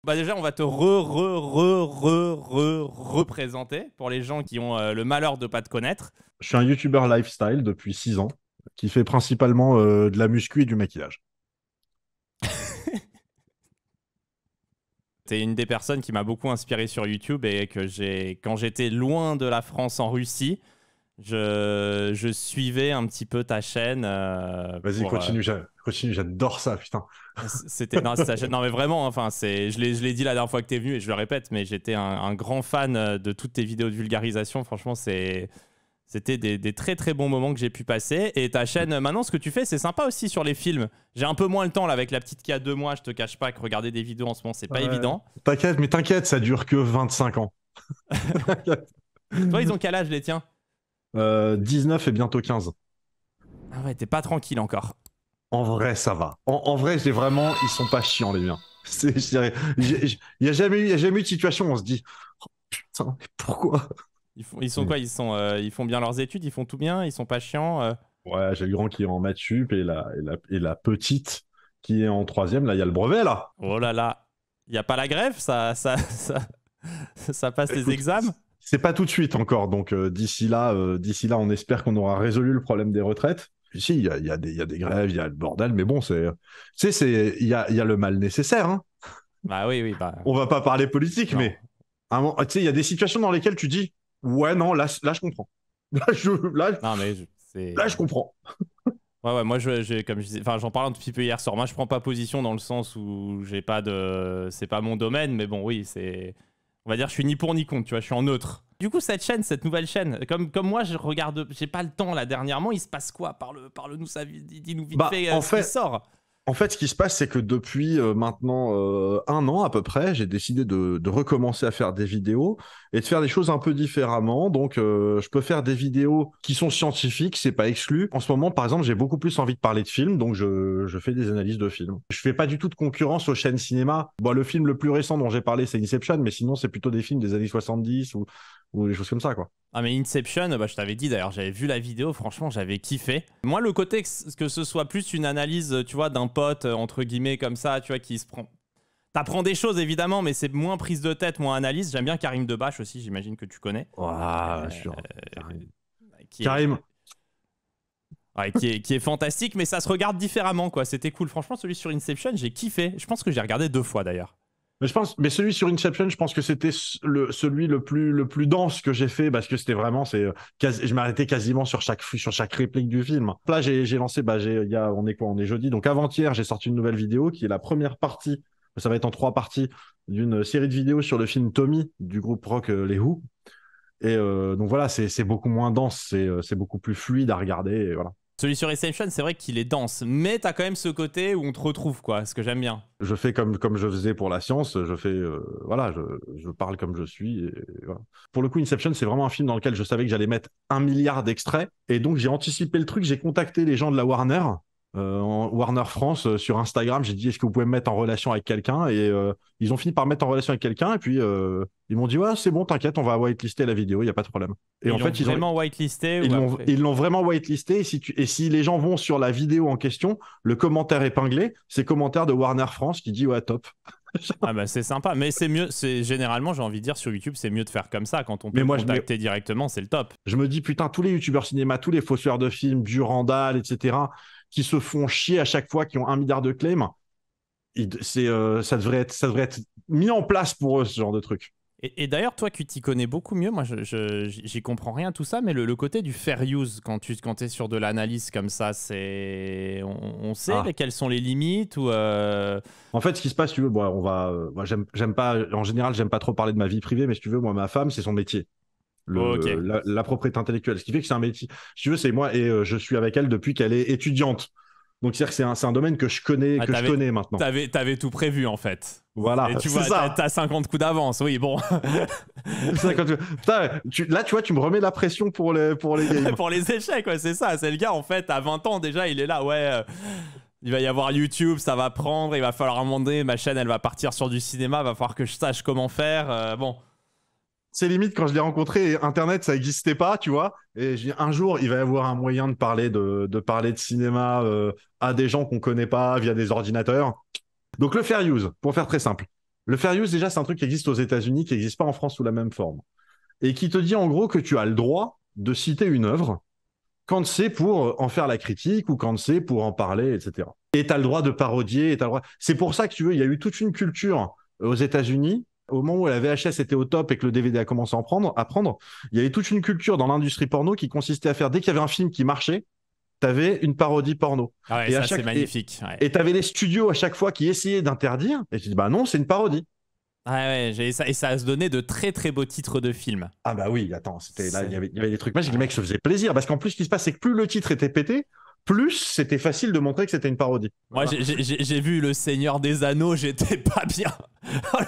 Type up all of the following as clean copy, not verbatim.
Bah déjà, on va te représenter pour les gens qui ont le malheur de pas te connaître. Je suis un YouTuber lifestyle depuis 6 ans, qui fait principalement de la muscu et du maquillage. T'es une des personnes qui m'a beaucoup inspiré sur YouTube et que quand j'étais loin de la France en Russie, je suivais un petit peu ta chaîne Vas-y, pour. continue, continue, j'adore ça, putain. Non, c'était ta chaîne. Non, mais vraiment, enfin, je l'ai dit la dernière fois que t'es venu et je le répète, mais j'étais un grand fan de toutes tes vidéos de vulgarisation. Franchement, c'était des très très bons moments que j'ai pu passer. Et ta chaîne, maintenant, ce que tu fais, c'est sympa aussi sur les films. J'ai un peu moins le temps là avec la petite qui a 2 mois. Je te cache pas que regarder des vidéos en ce moment, c'est pas Ouais. évident. T'inquiète, mais t'inquiète, ça dure que 25 ans. Toi, ils ont quel âge les tiens? 19 et bientôt 15. Ah ouais, t'es pas tranquille encore. En vrai, ça va. En vrai, j'ai vraiment, ils sont pas chiants, les miens. Je dirais, il y a jamais eu de situation où on se dit, oh, putain, mais pourquoi? Ils sont quoi? Ils font bien leurs études, ils font tout bien, ils sont pas chiants. Ouais, j'ai le grand qui est en maths sup et la petite qui est en troisième. Là, il y a le brevet, là. Oh là là, y a pas la grève, ça passe les Écoute, examens. c'est pas tout de suite encore. Donc, d'ici là, on espère qu'on aura résolu le problème des retraites. Puis si, il y a des grèves, il y a le bordel, mais bon, tu sais, il y a le mal nécessaire, hein. Bah oui, oui, bah On va pas parler politique, non. mais tu sais, il y a des situations dans lesquelles tu dis, ouais, non, là, je comprends. Là, Non mais là, c'est je comprends. ouais, ouais, moi comme je disais, enfin j'en parlais un petit peu hier soir. Moi je prends pas position dans le sens où j'ai pas de, c'est pas mon domaine, mais bon oui on va dire je suis ni pour ni contre, tu vois, je suis en neutre. Du coup cette chaîne, cette nouvelle chaîne, comme moi je regarde, j'ai pas le temps là dernièrement, il se passe quoi? Parle-nous ça, dis-nous vite Bah, fait en ce qui fait, sort. En fait, ce qui se passe, c'est que depuis maintenant 1 an à peu près, j'ai décidé de recommencer à faire des vidéos et de faire des choses un peu différemment. Donc, je peux faire des vidéos qui sont scientifiques, c'est pas exclu. En ce moment, par exemple, j'ai beaucoup plus envie de parler de films, donc je fais des analyses de films. Je fais pas du tout de concurrence aux chaînes cinéma. Bon, le film le plus récent dont j'ai parlé, c'est Inception, mais sinon, c'est plutôt des films des années 70 ou des choses comme ça, quoi. Ah mais Inception, bah, je t'avais dit d'ailleurs, j'avais vu la vidéo, franchement j'avais kiffé. Moi le côté que ce soit plus une analyse, tu vois, d'un pote, entre guillemets comme ça, tu vois, qui se prend... T'apprends des choses évidemment, mais c'est moins prise de tête, moins analyse. J'aime bien Karim Debache aussi, j'imagine que tu connais. Ouah, Euh, Karim. qui Karim, est... Ouais, qui est fantastique, mais ça se regarde différemment, quoi. C'était cool. Franchement, celui sur Inception, j'ai kiffé. Je pense que j'ai regardé 2 fois d'ailleurs. mais celui sur Inception, je pense que c'était celui le plus dense que j'ai fait parce que c'était vraiment, je m'arrêtais quasiment sur chaque réplique du film. Là, j'ai lancé, bah, on est quoi? On est jeudi. Donc avant-hier, j'ai sorti une nouvelle vidéo qui est la première partie. Ça va être en 3 parties d'une série de vidéos sur le film Tommy du groupe rock Les Who. Et donc voilà, c'est beaucoup moins dense, c'est beaucoup plus fluide à regarder. Et voilà. Celui sur Inception, c'est vrai qu'il est dense, mais t'as quand même ce côté où on te retrouve, quoi. Ce que j'aime bien. Je fais comme je faisais pour la science, voilà, je parle comme je suis. Et voilà. Pour le coup, Inception, c'est vraiment un film dans lequel je savais que j'allais mettre 1 milliard d'extraits. Et donc, j'ai anticipé le truc, j'ai contacté les gens de la Warner, Warner France, sur Instagram. J'ai dit, est-ce que vous pouvez me mettre en relation avec quelqu'un? Et ils ont fini par me mettre en relation avec quelqu'un. Et puis, ils m'ont dit, ouais, c'est bon, t'inquiète, on va whitelister la vidéo, il n'y a pas de problème. Et en Ils l'ont fait, vraiment whitelisté ou après? ils l'ont vraiment whitelisté. Et si les gens vont sur la vidéo en question, le commentaire épinglé, c'est commentaire de Warner France qui dit ouais, top. Ah bah c'est sympa, mais c'est mieux, c'est généralement j'ai envie de dire sur YouTube c'est mieux de faire comme ça quand on peut Mais te moi, contacter directement, c'est le top. je me dis putain, tous les youtubeurs cinéma, tous les fossoyeurs de films, Durandal, etc., qui se font chier à chaque fois, qui ont 1 milliard de claims, ça devrait être mis en place pour eux, ce genre de truc. Et d'ailleurs toi qui t'y connais beaucoup mieux, moi j'y comprends rien tout ça, mais le côté du fair use quand t'es sur de l'analyse comme ça, on sait Ah. quelles sont les limites ou En fait, ce qui se passe, tu veux, bon, moi, j'aime pas, en général, j'aime pas trop parler de ma vie privée, mais si tu veux, moi, ma femme, c'est son métier. ok. La propriété intellectuelle. Ce qui fait que c'est un métier. Si tu veux, c'est moi et je suis avec elle depuis qu'elle est étudiante. Donc, c'est-à-dire que c'est un domaine Ah, que je connais maintenant. t'avais tout prévu en fait. Voilà, Et tu c'est vois, ça. t'as 50 coups d'avance, oui, bon. C'est ça putain, là, tu vois, tu me remets la pression pour les games. Pour les échecs, ouais, c'est ça. C'est le gars, en fait, à 20 ans déjà, il est là, ouais. Il va y avoir YouTube, ça va prendre, il va falloir un moment donné, ma chaîne, elle va partir sur du cinéma, va falloir que je sache comment faire. Bon. C'est limite quand je l'ai rencontré, Internet, ça n'existait pas, tu vois. Et j'ai dit, un jour, il va y avoir un moyen de parler de cinéma à des gens qu'on connaît pas via des ordinateurs. Donc, le fair use, pour faire très simple. Le fair use, déjà, c'est un truc qui existe aux États-Unis, qui n'existe pas en France sous la même forme. Et qui te dit en gros que tu as le droit de citer une œuvre quand c'est pour en faire la critique ou quand c'est pour en parler, etc. Et tu as le droit de parodier. C'est pour ça que tu veux, il y a eu toute une culture aux États-Unis. Au moment où la VHS était au top et que le DVD a commencé à prendre, il y avait toute une culture dans l'industrie porno qui consistait à faire, dès qu'il y avait un film qui marchait, t'avais une parodie porno. Ah ouais, Et ça c'est magnifique. Ouais. Et t'avais les studios à chaque fois qui essayaient d'interdire. Et tu dis, bah non, c'est une parodie. Ah ouais, et ça se donnait de très très beaux titres de films. Ah bah oui, attends, là, il y avait des trucs magiques. Les mecs se faisaient plaisir. Parce qu'en plus, ce qui se passe, c'est que plus le titre était pété, plus c'était facile de montrer que c'était une parodie. Moi, Voilà. j'ai vu Le Seigneur des Anneaux, j'étais pas bien.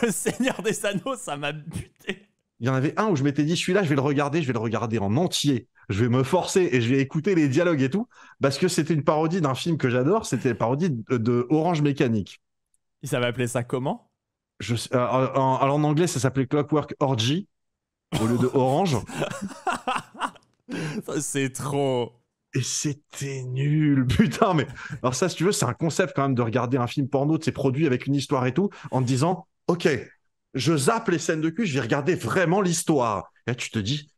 Le Seigneur des Anneaux, ça m'a buté. Il y en avait un où je m'étais dit, celui-là, je vais le regarder en entier. Je vais me forcer et je vais écouter les dialogues et tout. Parce que c'était une parodie d'un film que j'adore. C'était la parodie de Orange Mécanique. Ça va appeler ça comment? Alors en anglais, ça s'appelait Clockwork Orgy au lieu de Orange. C'est trop. Et c'était nul, putain, mais alors ça, si tu veux, c'est un concept quand même de regarder un film porno de ses produits avec une histoire et tout, en te disant, ok, je zappe les scènes de cul, je vais regarder vraiment l'histoire. Et là, tu te dis,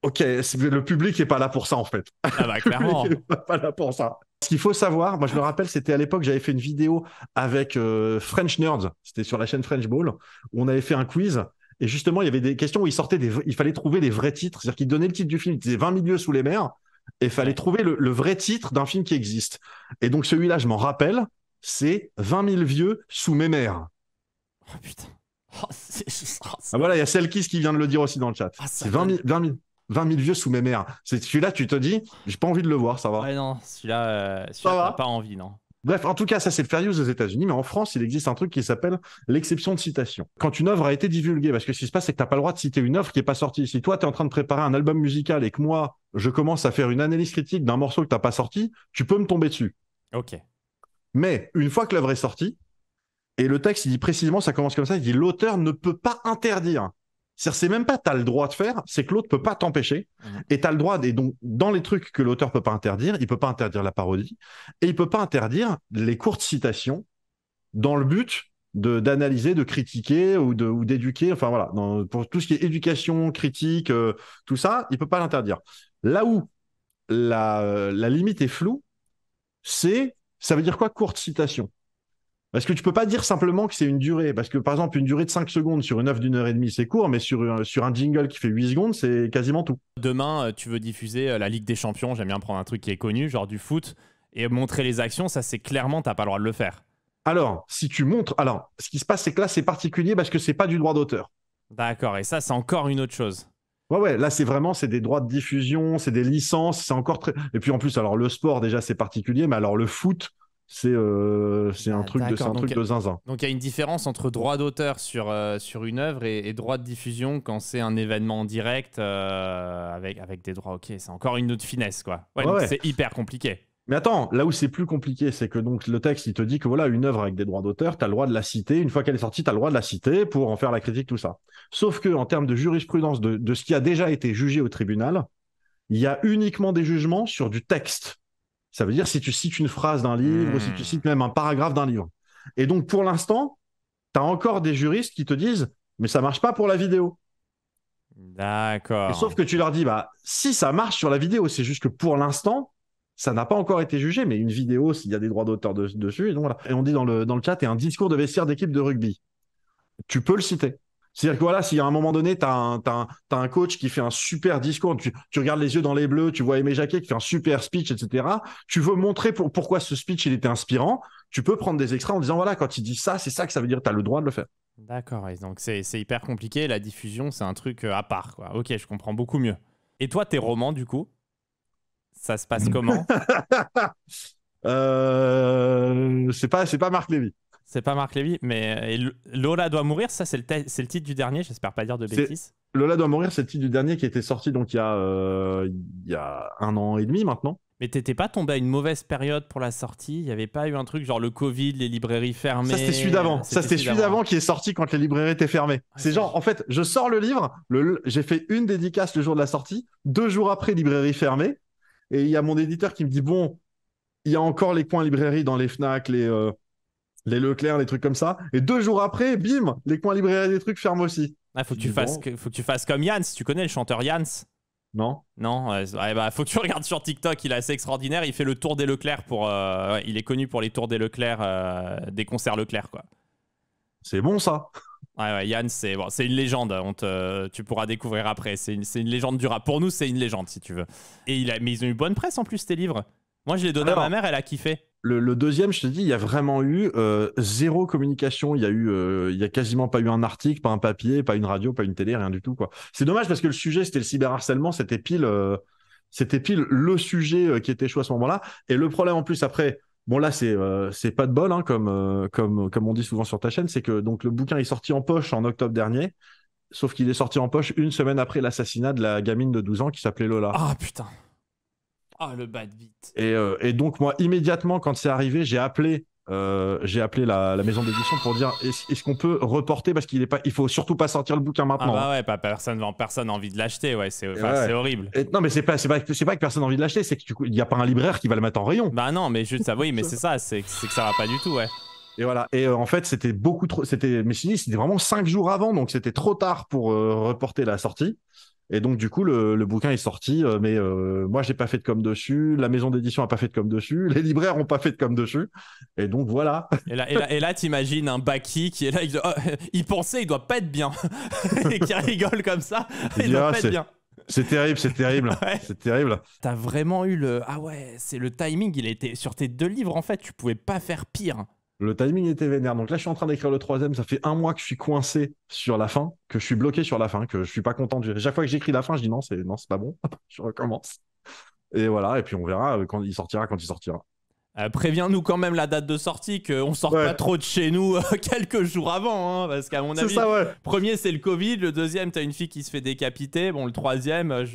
ok, le public n'est pas là pour ça en fait. Ah bah Le clairement. public n'est pas là pour ça. Ce qu'il faut savoir, moi je me rappelle, c'était à l'époque, j'avais fait une vidéo avec French Nerds, c'était sur la chaîne French Ball, où on avait fait un quiz. Et justement, il y avait des questions où il fallait trouver les vrais titres. C'est-à-dire qu'il donnait le titre du film, il disait 20 milieux sous les mers. Et il fallait trouver le vrai titre d'un film qui existe. Et donc celui-là, je m'en rappelle, c'est 20 000 vieux sous mes mères. Oh putain. Oh, Ah, voilà, il y a Selkis qui vient de le dire aussi dans le chat. Ah, c'est 20 000 vieux sous mes mères. C'est celui-là, tu te dis, j'ai pas envie de le voir, ça va. Ouais, non, celui-là t'as pas envie, non. Bref, en tout cas, ça c'est le fair use aux États-Unis, mais en France, il existe un truc qui s'appelle l'exception de citation. Quand une œuvre a été divulguée, parce que ce qui se passe, c'est que tu n'as pas le droit de citer une œuvre qui n'est pas sortie. Si toi, tu es en train de préparer un album musical et que moi, je commence à faire une analyse critique d'un morceau que tu n'as pas sorti, tu peux me tomber dessus. Ok. Mais une fois que l'œuvre est sortie, et le texte, il dit précisément, ça commence comme ça, il dit l'auteur ne peut pas interdire. C'est même pas tu as le droit de faire, c'est que l'autre peut pas t'empêcher. Et tu as le droit, et donc dans les trucs que l'auteur peut pas interdire, il peut pas interdire la parodie, et il peut pas interdire les courtes citations dans le but d'analyser, de critiquer ou d'éduquer. Enfin voilà, pour tout ce qui est éducation, critique, tout ça, il peut pas l'interdire. Là où la limite est floue, ça veut dire quoi courte citation? Parce que tu peux pas dire simplement que c'est une durée. Parce que, par exemple, une durée de 5 secondes sur une œuvre d'1 heure et demie, c'est court, mais sur un jingle qui fait 8 secondes, c'est quasiment tout. Demain, tu veux diffuser la Ligue des Champions, j'aime bien prendre un truc qui est connu, genre du foot, et montrer les actions, ça c'est clairement, t'as pas le droit de le faire. Alors, si tu montres... Alors, ce qui se passe, c'est que là, c'est particulier parce que c'est pas du droit d'auteur. D'accord, et ça, c'est encore une autre chose. Ouais, là, c'est des droits de diffusion, c'est des licences, c'est encore très... Et puis, en plus, alors, le sport, déjà, c'est particulier, mais alors, le foot... C'est un truc de zinzin. Donc il y a une différence entre droit d'auteur sur une œuvre et droit de diffusion quand c'est un événement en direct avec des droits. Ok, c'est encore une autre finesse, quoi. Ouais, donc c'est hyper compliqué. Mais attends, là où c'est plus compliqué, c'est que donc le texte, il te dit que voilà, une œuvre avec des droits d'auteur, tu as le droit de la citer. Une fois qu'elle est sortie, tu as le droit de la citer pour en faire la critique, tout ça. Sauf que en termes de jurisprudence, de ce qui a déjà été jugé au tribunal, il y a uniquement des jugements sur du texte. Ça veut dire si tu cites une phrase d'un livre, ou si tu cites même un paragraphe d'un livre. Et donc, pour l'instant, tu as encore des juristes qui te disent « mais ça marche pas pour la vidéo ». D'accord. Sauf que tu leur dis « bah si ça marche sur la vidéo, c'est juste que pour l'instant, ça n'a pas encore été jugé, mais une vidéo, s'il y a des droits d'auteur dessus, et donc voilà. » Et on dit dans le chat « et un discours de vestiaire d'équipe de rugby ». Tu peux le citer. C'est-à-dire que voilà, si à un moment donné, tu as un coach qui fait un super discours, tu regardes les yeux dans les bleus, tu vois Aimé Jacquet qui fait un super speech, etc. Tu veux montrer pourquoi ce speech il était inspirant, tu peux prendre des extraits en disant voilà, quand il dit ça, c'est ça que ça veut dire, tu as le droit de le faire. D'accord, et donc c'est hyper compliqué, la diffusion, c'est un truc à part, quoi. Ok, je comprends beaucoup mieux. Et toi, tes romans, du coup, ça se passe comment? C'est pas Marc Lévy. C'est pas Marc Lévy, mais Lola doit mourir, ça c'est le titre du dernier, j'espère pas dire de bêtises. Lola doit mourir, c'est le titre du dernier qui était sorti donc il y a 1 an et demi maintenant. Mais t'étais pas tombé à une mauvaise période pour la sortie? Il y avait pas eu un truc genre le Covid, les librairies fermées? Ça c'était celui d'avant. Ça c'était celui d'avant qui est sorti quand les librairies étaient fermées. C'est genre en fait, je sors le livre, j'ai fait une dédicace le jour de la sortie, 2 jours après librairie fermée, et il y a mon éditeur qui me dit bon, il y a encore les coins librairies dans les Fnac, les Leclerc, les trucs comme ça. Et 2 jours après, bim, les coins librairies des trucs ferment aussi. Ah, faut que tu fasses comme Yans. Tu connais le chanteur Yans? Non? Non, ouais, bah, faut que tu regardes sur TikTok, il est assez extraordinaire. Il fait le tour des Leclerc pour. Ouais, il est connu pour les tours des Leclerc, des concerts Leclerc, quoi. C'est bon ça. Ouais, Yann, c'est bon, une légende. Tu pourras découvrir après. C'est une légende du rap. Pour nous, c'est une légende, si tu veux. Mais ils ont eu bonne presse en plus, tes livres. Moi, je l'ai donné à ma mère, elle a kiffé. Le deuxième, je te dis, il y a vraiment eu zéro communication. Il y a quasiment pas eu un article, pas un papier, pas une radio, pas une télé, rien du tout, quoi. C'est dommage parce que le sujet, c'était le cyberharcèlement. C'était pile le sujet qui était chaud à ce moment-là. Et le problème en plus, après. Bon là c'est pas de bol hein, comme on dit souvent sur ta chaîne, c'est que donc le bouquin est sorti en poche en octobre dernier, sauf qu'il est sorti en poche une semaine après l'assassinat de la gamine de 12 ans qui s'appelait Lola. Ah putain. Ah le bad beat. Et donc moi immédiatement quand c'est arrivé, j'ai appelé la maison d'édition pour dire est-ce qu'on peut reporter parce il faut surtout pas sortir le bouquin maintenant. Ah bah ouais, personne n'a envie de l'acheter, ouais, c'est horrible. Non mais c'est pas que personne n'a envie de l'acheter, c'est qu'il y a pas un libraire qui va le mettre en rayon. Bah non, mais juste ça, oui, mais c'est ça, c'est que ça va pas du tout, ouais. Et voilà. Et en fait, c'était beaucoup trop. Mais c'était vraiment 5 jours avant, donc c'était trop tard pour reporter la sortie. Et donc, du coup, le bouquin est sorti, mais moi, j'ai pas fait de com dessus. La maison d'édition a pas fait de com dessus. Les libraires ont pas fait de com dessus. Et donc, voilà. Et là, t'imagines un Baki qui est là, il pensait, il doit pas être bien. Et qui rigole comme ça, il doit pas être bien. C'est terrible, c'est terrible. Ouais. C'est terrible. T'as vraiment eu le. Ah ouais, c'est le timing, il était sur tes 2 livres, en fait, tu pouvais pas faire pire. Le timing était vénère. Donc là, je suis en train d'écrire le 3e. Ça fait 1 mois que je suis coincé sur la fin, que je suis bloqué sur la fin, que je suis pas content. Chaque fois que j'écris la fin, je dis non, c'est pas bon. Je recommence. Et voilà. Et puis on verra quand il sortira. Préviens-nous quand même la date de sortie, qu'on sort pas trop de chez nous quelques jours avant, hein, parce qu'à mon avis, premier c'est le Covid, le deuxième t'as une fille qui se fait décapiter, bon le troisième,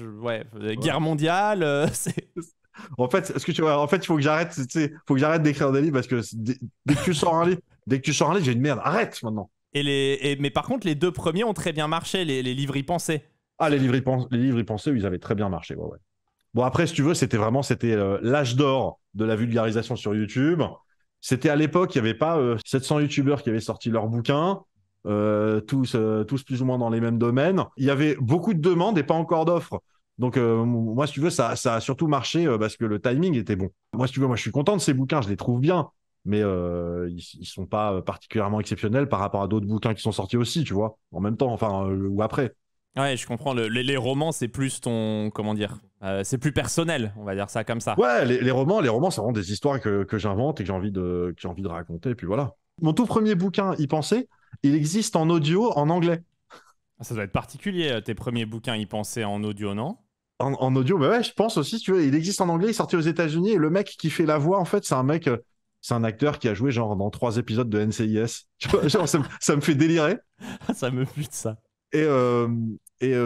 guerre mondiale, c'est... En fait, il faut que j'arrête, d'écrire des livres parce que dès que tu sors un livre, j'ai une merde. Arrête maintenant. Mais par contre, les 2 premiers ont très bien marché, les livres y pensaient. Ah, les livres y pensaient, ils avaient très bien marché. Ouais. Bon, après, si tu veux, c'était l'âge d'or de la vulgarisation sur YouTube. C'était à l'époque, il n'y avait pas 700 YouTubeurs qui avaient sorti leurs bouquins, tous plus ou moins dans les mêmes domaines. Il y avait beaucoup de demandes et pas encore d'offres. Donc, moi, si tu veux, ça a surtout marché parce que le timing était bon. Moi, si tu veux, je suis content de ces bouquins, je les trouve bien, mais ils sont pas particulièrement exceptionnels par rapport à d'autres bouquins qui sont sortis aussi, tu vois, en même temps, ou après. Ouais, je comprends. Les romans, c'est plus ton... Comment dire c'est plus personnel, on va dire ça comme ça. Ouais, les romans, c'est vraiment des histoires que j'invente et que j'ai envie de raconter, et puis voilà. Mon tout premier bouquin, Y penser, il existe en audio en anglais. Ça doit être particulier, tes premiers bouquins, Y penser en audio, non? En audio, mais ouais, je pense aussi, si tu veux, il existe en anglais, il est sorti aux États-Unis, et le mec qui fait la voix, en fait, c'est un acteur qui a joué genre dans 3 épisodes de NCIS. Tu vois, genre, ça me fait délirer. Ça me bute, ça. Et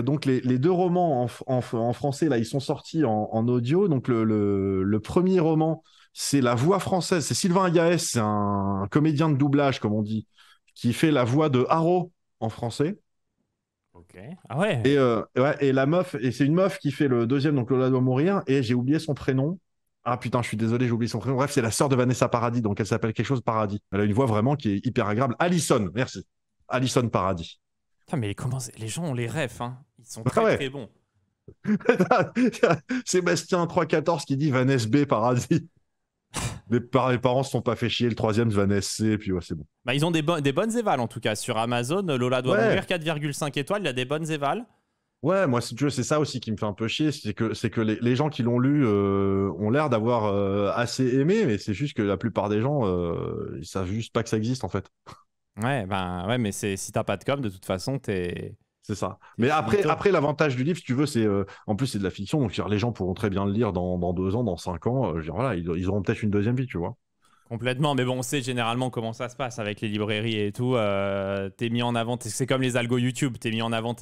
donc les 2 romans en français là, ils sont sortis en audio. Donc le premier roman, c'est la voix française, c'est Sylvain Ayaès, c'est un comédien de doublage comme on dit, qui fait la voix de Haro en français. Ok. Ah ouais. Et la meuf, et c'est une meuf qui fait le deuxième, donc Lola doit mourir. Et j'ai oublié son prénom. Ah putain, je suis désolé, j'ai oublié son prénom. Bref, c'est la sœur de Vanessa Paradis, donc elle s'appelle quelque chose Paradis. Elle a une voix vraiment qui est hyper agréable. Alison, merci. Alison Paradis. Putain, mais les gens ont les refs, hein. Ils sont très bons. Sébastien 314 qui dit Vanessa B Paradis. Les parents se sont pas fait chier, le 3e Vanessa C, et puis ouais, c'est bon. Bah, ils ont des bonnes évals en tout cas sur Amazon. Lola doit mourir, 4,5 étoiles, il a des bonnes évals. Ouais, moi, si tu veux, c'est ça aussi qui me fait un peu chier, c'est que les gens qui l'ont lu ont l'air d'avoir assez aimé, mais c'est juste que la plupart des gens, ils savent juste pas que ça existe en fait. Ouais, mais si t'as pas de com, de toute façon, C'est ça. Mais après l'avantage du livre, si tu veux, c'est en plus c'est de la fiction, donc les gens pourront très bien le lire dans 2 ans, dans 5 ans. Voilà, ils auront peut-être une deuxième vie, tu vois. Complètement, mais bon, on sait généralement comment ça se passe avec les librairies et tout. T'es mis en avant, c'est comme les algos YouTube, t'es mis en avant.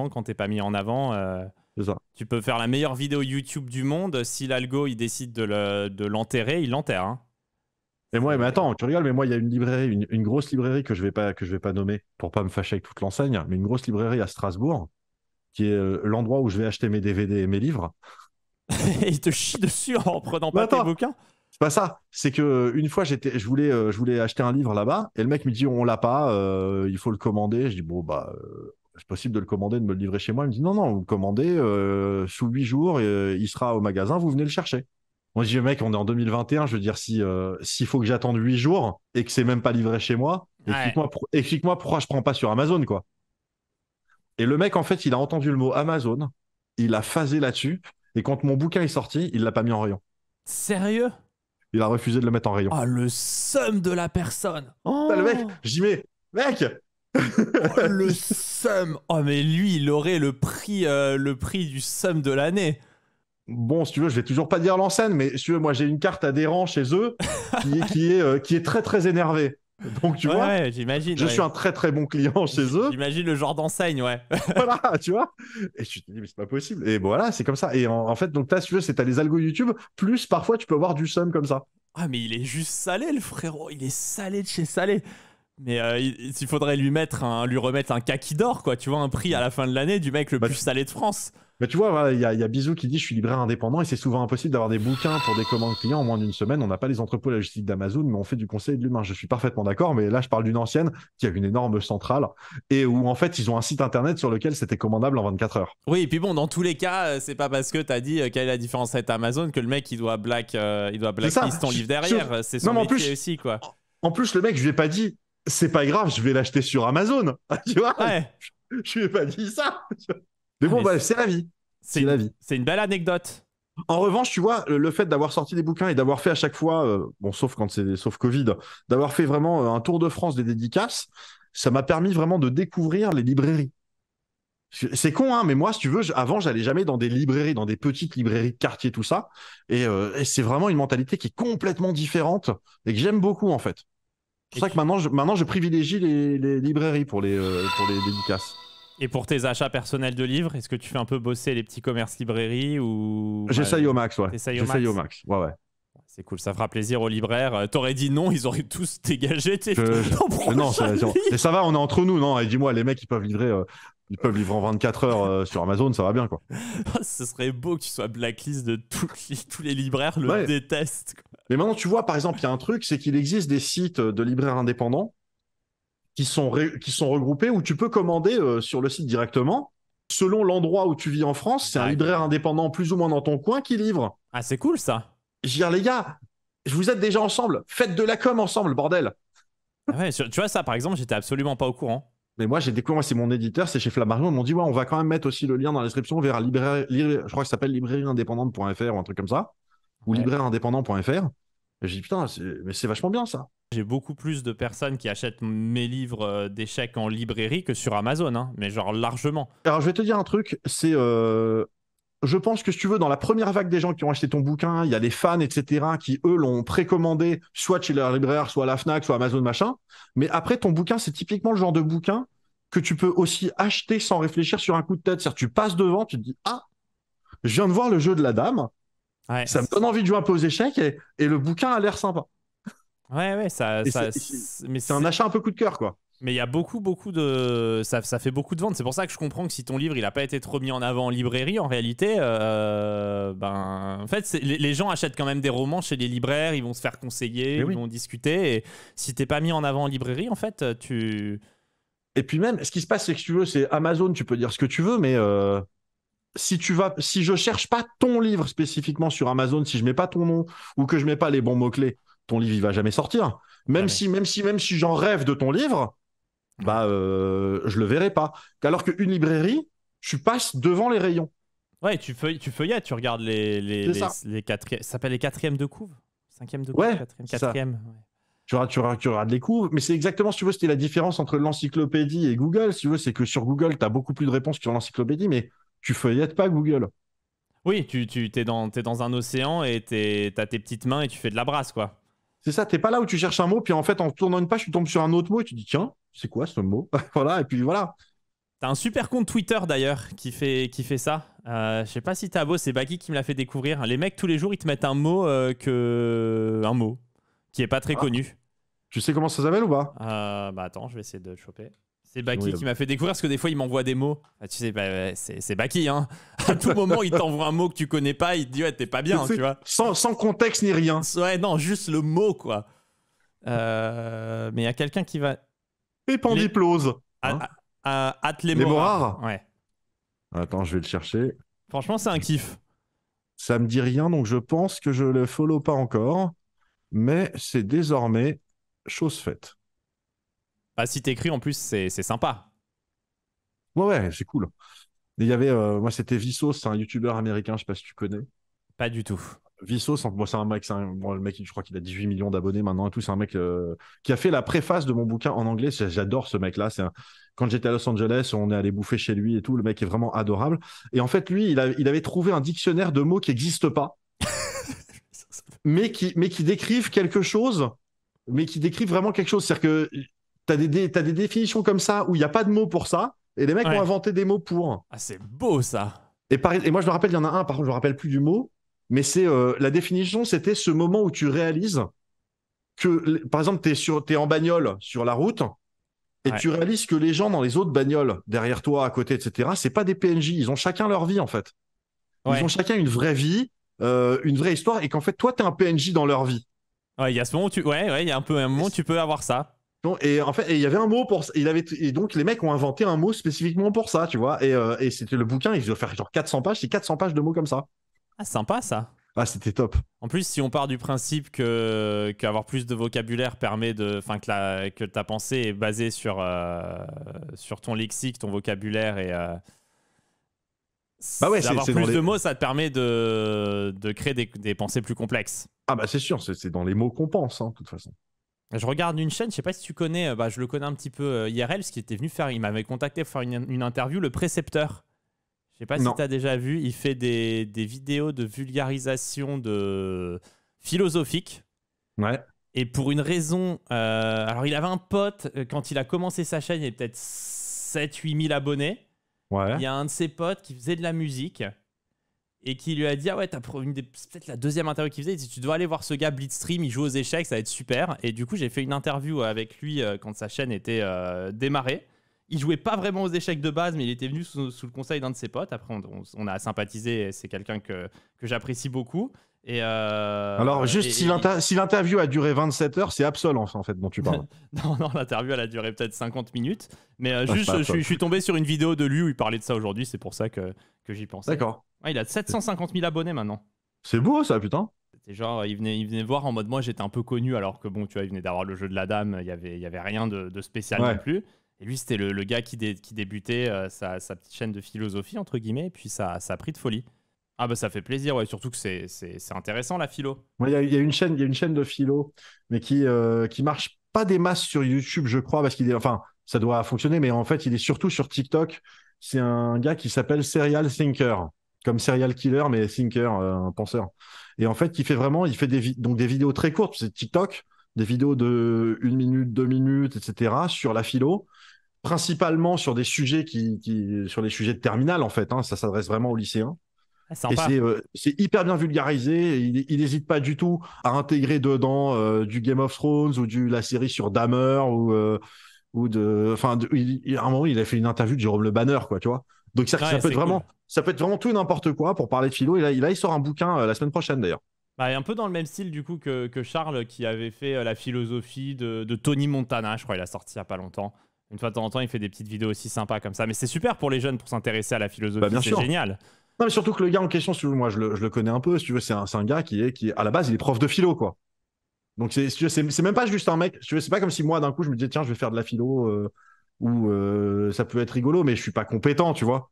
Quand t'es pas mis en avant, c'est ça. Tu peux faire la meilleure vidéo YouTube du monde, si l'algo il décide de l'enterrer, il l'enterre. Hein. Et moi, mais attends, tu rigoles, mais moi, il y a une librairie, une grosse librairie que je vais pas nommer pour pas me fâcher avec toute l'enseigne, mais une grosse librairie à Strasbourg, qui est l'endroit où je vais acheter mes DVD et mes livres. Et il te chie dessus en prenant pas tes bouquins. C'est pas ça. C'est que une fois, je voulais acheter un livre là-bas et le mec me dit on l'a pas, il faut le commander. Je dis bon bah c'est possible de le commander, de me le livrer chez moi. Il me dit non non, vous le commandez sous 8 jours, il sera au magasin, vous venez le chercher. Moi je dis mec, on est en 2021, je veux dire si s'il faut que j'attende 8 jours et que c'est même pas livré chez moi, Ouais. explique-moi pourquoi je prends pas sur Amazon quoi. Et le mec en fait, il a entendu le mot Amazon, il a phasé là-dessus et quand mon bouquin est sorti, il l'a pas mis en rayon. Sérieux? Il a refusé de le mettre en rayon. Oh, le seum de la personne. Putain, le mec, Oh, je dis, mais mec, oh, le seum. Oh, mais lui, il aurait le prix du seum de l'année. bon, si tu veux, je vais toujours pas dire l'enseigne, mais si tu veux, moi j'ai une carte adhérent chez eux qui est très très énervé. Donc tu Ouais, vois, ouais, j'imagine. je suis Ouais. un très très bon client chez eux. J'imagine le genre d'enseigne, ouais. Voilà, tu vois. Et je te dis, mais c'est pas possible. Et bon, voilà, c'est comme ça. Et en fait, donc, si tu veux, c'est t'as les algos YouTube, plus parfois tu peux avoir du seum comme ça. Ah, mais il est juste salé, le frérot. Il est salé de chez salé. Mais il faudrait lui remettre un kaki d'or, quoi. Tu vois, un prix à la fin de l'année du mec le Bah, plus salé de France. Mais tu vois, voilà, il y a Bisou qui dit je suis libraire indépendant et c'est souvent impossible d'avoir des bouquins pour des commandes clients en moins d'une semaine. On n'a pas les entrepôts logistiques d'Amazon, mais on fait du conseil et de l'humain. Je suis parfaitement d'accord, mais là, je parle d'une ancienne qui a une énorme centrale et où en fait, ils ont un site internet sur lequel c'était commandable en 24 heures. Oui, et puis bon, dans tous les cas, c'est pas parce que t'as dit quelle est la différence avec Amazon que le mec il doit C'est ça. blacklist ton livre derrière. C'est Non, son mais métier aussi, quoi. en plus, le mec, je lui ai pas dit c'est pas grave, je vais l'acheter sur Amazon. Tu vois, Ouais. je lui ai pas dit ça. Mais Ah, bon, mais bah, c'est la vie. C'est la vie. c'est une belle anecdote. En revanche, tu vois, le fait d'avoir sorti des bouquins et d'avoir fait à chaque fois, bon, sauf Covid, d'avoir fait vraiment un tour de France des dédicaces, ça m'a permis vraiment de découvrir les librairies. C'est con, hein, mais moi, si tu veux, avant, j'allais jamais dans des librairies, dans des petites librairies de quartier, tout ça. Et c'est vraiment une mentalité qui est complètement différente et que j'aime beaucoup, en fait. C'est pour Et, ça que tu- maintenant, je privilégie les librairies pour les dédicaces. et pour tes achats personnels de livres, est-ce que tu fais un peu bosser les petits commerces librairies ou J'essaye au max, ouais. t'essayes au J'essaye au max? max. Ouais, ouais. C'est cool, ça fera plaisir aux libraires. T'aurais dit non, ils auraient tous dégagé. Je- je- Ton non, prochain et livre. ça va, on est entre nous, non? Et dis-moi, les mecs, ils peuvent livrer en 24 heures sur Amazon, ça va bien, quoi. Ce serait beau que tu sois blacklist de tous les libraires le Ouais. détestent, quoi. Mais maintenant, tu vois, par exemple, il y a un truc, c'est qu'il existe des sites de libraires indépendants qui sont regroupés où tu peux commander sur le site directement. Selon l'endroit où tu vis en France, c'est un D'accord. libraire indépendant plus ou moins dans ton coin qui livre. Ah, c'est cool ça. Je veux dire, les gars, vous êtes déjà ensemble, faites de la com ensemble, bordel. Ah ouais, tu vois, ça par exemple, j'étais absolument pas au courant. Mais moi, j'ai découvert, moi, c'est mon éditeur, c'est chez Flammarion. Ils m'ont dit, ouais, on va quand même mettre aussi le lien dans la description vers je crois que ça s'appelle librairieindépendante.fr ou un truc comme ça, ou Ouais. librairindépendant.fr. Et j'ai dit, putain, mais c'est vachement bien ça. J'ai beaucoup plus de personnes qui achètent mes livres d'échecs en librairie que sur Amazon, hein, mais genre largement. Alors, je vais te dire un truc, je pense que si tu veux, dans la première vague des gens qui ont acheté ton bouquin, il y a les fans, etc., qui, eux, l'ont précommandé, soit chez leur libraire, soit à la Fnac, soit Amazon, machin. Mais après, ton bouquin, c'est typiquement le genre de bouquin que tu peux aussi acheter sans réfléchir sur un coup de tête. C'est-à-dire, tu passes devant, tu te dis, ah, je viens de voir le jeu de la dame, Ouais, ça me donne envie de jouer un peu aux échecs et le bouquin a l'air sympa. ouais, Et mais c'est un achat un peu coup de cœur, quoi. mais il y a beaucoup de. Ça fait beaucoup de ventes. C'est pour ça que je comprends que si ton livre il a pas été trop mis en avant en librairie, en réalité, ben. En fait, les gens achètent quand même des romans chez les libraires, ils vont se faire conseiller, Mais ils oui. vont discuter. Et si t'es pas mis en avant en librairie, en fait, tu. Et puis même, ce qui se passe, c'est que si tu veux, c'est Amazon, tu peux dire ce que tu veux, mais si je cherche pas ton livre spécifiquement sur Amazon, si je mets pas ton nom ou que je mets pas les bons mots-clés, ton livre, il va jamais sortir. Jamais. Même si j'en rêve de ton livre, bah, je le verrai pas. Alors qu'une librairie, tu passes devant les rayons. Ouais, tu feuillettes, tu regardes C'est ça. les quatrièmes. Ça s'appelle les quatrièmes de couve? Cinquième de couve? Ouais, Quatrième? c'est ça. Quatrième, ouais. Tu regardes les coups, mais c'est exactement, si tu veux, c'était la différence entre l'encyclopédie et Google. Si tu veux, c'est que sur Google, tu as beaucoup plus de réponses que sur l'encyclopédie, mais tu feuillettes pas Google. Oui, t'es dans un océan et t'as tes petites mains et tu fais de la brasse, quoi. C'est ça, t'es pas là où tu cherches un mot, puis en fait, en tournant une page, tu tombes sur un autre mot et tu dis, tiens, c'est quoi ce mot? Voilà, et puis voilà. T'as un super compte Twitter d'ailleurs qui fait ça. Je sais pas si t'as beau, c'est Baggy qui me l'a fait découvrir. Les mecs tous les jours ils te mettent un mot un mot qui est pas très Ah, connu. tu sais comment ça s'appelle ou pas? Bah attends, je vais essayer de le choper. C'est Baki qui m'a fait découvrir parce que des fois il m'envoie des mots. Ah, tu sais, c'est Baki, hein. À tout moment, il t'envoie un mot que tu connais pas, il te dit ouais, t'es pas bien, tu vois. Sans contexte ni rien. Ouais, non, juste le mot, quoi. Mais il y a quelqu'un qui va. Épendiplose. Hein les mots rares. Ouais. Attends, je vais le chercher. Franchement, c'est un kiff. Ça me dit rien, donc je pense que je le follow pas encore. Mais c'est désormais chose faite. Bah, si t'écris, en plus, c'est sympa. Ouais, c'est cool. Il y avait, moi, c'était Vsauce, c'est un youtubeur américain, je sais pas si tu connais. Pas du tout. Vsauce, bon, c'est un mec, le mec, je crois qu'il a 18 millions d'abonnés maintenant et tout. C'est un mec qui a fait la préface de mon bouquin en anglais. J'adore ce mec-là. Quand j'étais à Los Angeles, on est allé bouffer chez lui et tout. Le mec est vraiment adorable. Et en fait, lui, il avait trouvé un dictionnaire de mots qui n'existent pas, mais qui décrivent quelque chose, mais qui décrivent vraiment quelque chose. C'est-à-dire que t'as des définitions comme ça où il n'y a pas de mots pour ça, et les mecs ont inventé des mots pour. Ah, c'est beau ça. Et moi, je me rappelle, il y en a un, par contre, je me rappelle plus du mot, mais c'est la définition, c'était ce moment où tu réalises que, par exemple, t'es en bagnole sur la route, et tu réalises que les gens dans les autres bagnoles, derrière toi, à côté, etc., c'est pas des PNJ, ils ont chacun leur vie, en fait. Ils ont chacun une vraie vie, une vraie histoire, et qu'en fait, toi, t'es un PNJ dans leur vie. Ouais, il y a ce moment où il y a un moment où tu peux avoir ça. Et en fait, il y avait un mot pour ça. Et donc, les mecs ont inventé un mot spécifiquement pour ça, tu vois. Et c'était le bouquin, il doit faire genre 400 pages, c'est 400 pages de mots comme ça. Ah, sympa ça. Ah, c'était top. En plus, si on part du principe qu'avoir plus de vocabulaire permet que ta pensée est basée sur ton lexique, ton vocabulaire et d'avoir plus de mots, ça te permet de créer des pensées plus complexes. Ah bah c'est sûr, c'est dans les mots qu'on pense, hein, de toute façon. Je regarde une chaîne, je sais pas si tu connais, je le connais un petit peu IRL, parce qu'il était venu il m'avait contacté pour faire une interview, le précepteur. Je sais pas si tu as déjà vu, il fait des vidéos de vulgarisation philosophique. Ouais. Et pour une raison, alors il avait un pote, quand il a commencé sa chaîne, il avait peut-être 7-8 000 abonnés. Ouais. Il y a un de ses potes qui faisait de la musique et qui lui a dit ah ouais, c'est peut-être la deuxième interview qu'il faisait, il dit tu dois aller voir ce gars Blitzstream, il joue aux échecs, ça va être super. Et du coup j'ai fait une interview avec lui quand sa chaîne était démarrée. Il jouait pas vraiment aux échecs de base, mais il était venu sous le conseil d'un de ses potes. Après on a sympathisé, c'est quelqu'un que j'apprécie beaucoup. Alors juste si l'interview a duré 27 heures, c'est Absol en fait dont tu parles. non, l'interview elle a duré peut-être 50 minutes, mais juste je suis tombé sur une vidéo de lui où il parlait de ça aujourd'hui, c'est pour ça que j'y pensais. D'accord. Ouais, il a 750 000 abonnés maintenant. C'est beau ça, putain. C'était genre, il venait voir en mode moi j'étais un peu connu alors que bon, tu vois, il venait d'avoir le jeu de la dame, il y avait rien de spécial non plus. Et lui c'était le gars qui débutait sa petite chaîne de philosophie entre guillemets, et puis ça a pris de folie. Ah bah ça fait plaisir, ouais, surtout que c'est intéressant la philo. Il y a une chaîne de philo, mais qui marche pas des masses sur YouTube, je crois, parce enfin, ça doit fonctionner, mais en fait, il est surtout sur TikTok. C'est un gars qui s'appelle Serial Thinker, comme serial killer, mais thinker, un penseur. Et en fait, il fait des vidéos très courtes, c'est TikTok, des vidéos de 1 minute, 2 minutes, etc., sur la philo, principalement sur des sujets sur les sujets de terminale, en fait, hein, ça s'adresse vraiment aux lycéens. Et c'est hyper bien vulgarisé. Il n'hésite pas du tout à intégrer dedans du Game of Thrones ou la série sur Dahmer à un moment, il a fait une interview de Jérôme Le Banner, quoi, tu vois. Donc ça peut être vraiment tout et n'importe quoi pour parler de philo. Et là, il sort un bouquin la semaine prochaine d'ailleurs. Bah, un peu dans le même style du coup que Charles qui avait fait la philosophie de Tony Montana, je crois, il a sorti il y a pas longtemps. Une fois de temps en temps, il fait des petites vidéos aussi sympas comme ça. Mais c'est super pour les jeunes pour s'intéresser à la philosophie, bien c'est sûr. génial. Non, mais surtout que le gars en question, si tu veux, moi je le connais un peu, si tu veux, c'est un gars qui à la base, il est prof de philo, quoi. Donc c'est même pas juste un mec, si tu veux, c'est pas comme si moi d'un coup je me disais tiens, je vais faire de la philo ou ça peut être rigolo, mais je suis pas compétent, tu vois.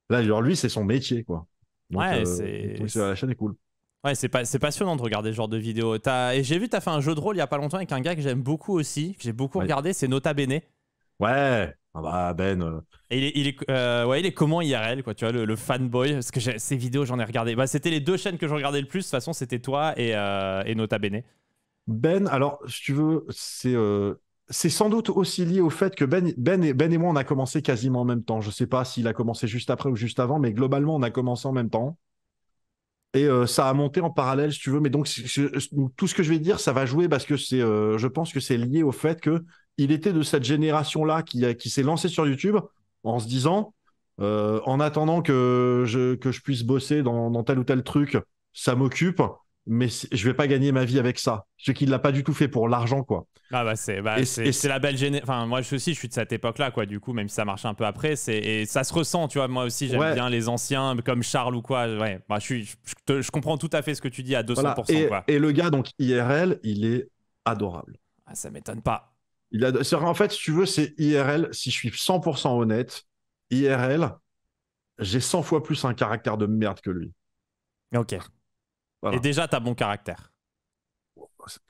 Là, genre lui, c'est son métier, quoi. Donc, ouais, la chaîne est cool. Ouais, c'est passionnant de regarder ce genre de vidéos. Et j'ai vu, tu as fait un jeu de rôle il y a pas longtemps avec un gars que j'aime beaucoup aussi, que j'ai beaucoup regardé, c'est Nota Bene. Ouais, ah bah Ben. Et il est comment IRL, quoi, tu vois, le fanboy. Parce que ces vidéos, j'en ai regardé. Bah, c'était les deux chaînes que je regardais le plus. De toute façon, c'était toi et Nota Bene. Ben, alors, si tu veux, c'est sans doute aussi lié au fait que Ben et moi, on a commencé quasiment en même temps. Je sais pas s'il a commencé juste après ou juste avant, mais globalement, on a commencé en même temps. Et ça a monté en parallèle, si tu veux. Mais donc, tout ce que je vais dire, ça va jouer parce que je pense que c'est lié au fait que il était de cette génération-là qui s'est lancée sur YouTube en se disant, en attendant que je puisse bosser dans tel ou tel truc, ça m'occupe, mais je vais pas gagner ma vie avec ça. Ce qui l'a pas du tout fait pour l'argent, quoi. Ah bah Et c'est la belle génération. Enfin, moi aussi, je suis de cette époque-là, quoi. Du coup, même si ça marche un peu après, et ça se ressent, tu vois. Moi aussi, j'aime ouais, bien les anciens, comme Charles ou quoi. Ouais, bah, je comprends tout à fait ce que tu dis à 200%, voilà. quoi. Et le gars, donc IRL, il est adorable. Ah, ça m'étonne pas. En fait, si tu veux, c'est IRL, si je suis 100% honnête, IRL, j'ai 100 fois plus un caractère de merde que lui. Ok. Et Voilà. déjà, t'as bon caractère.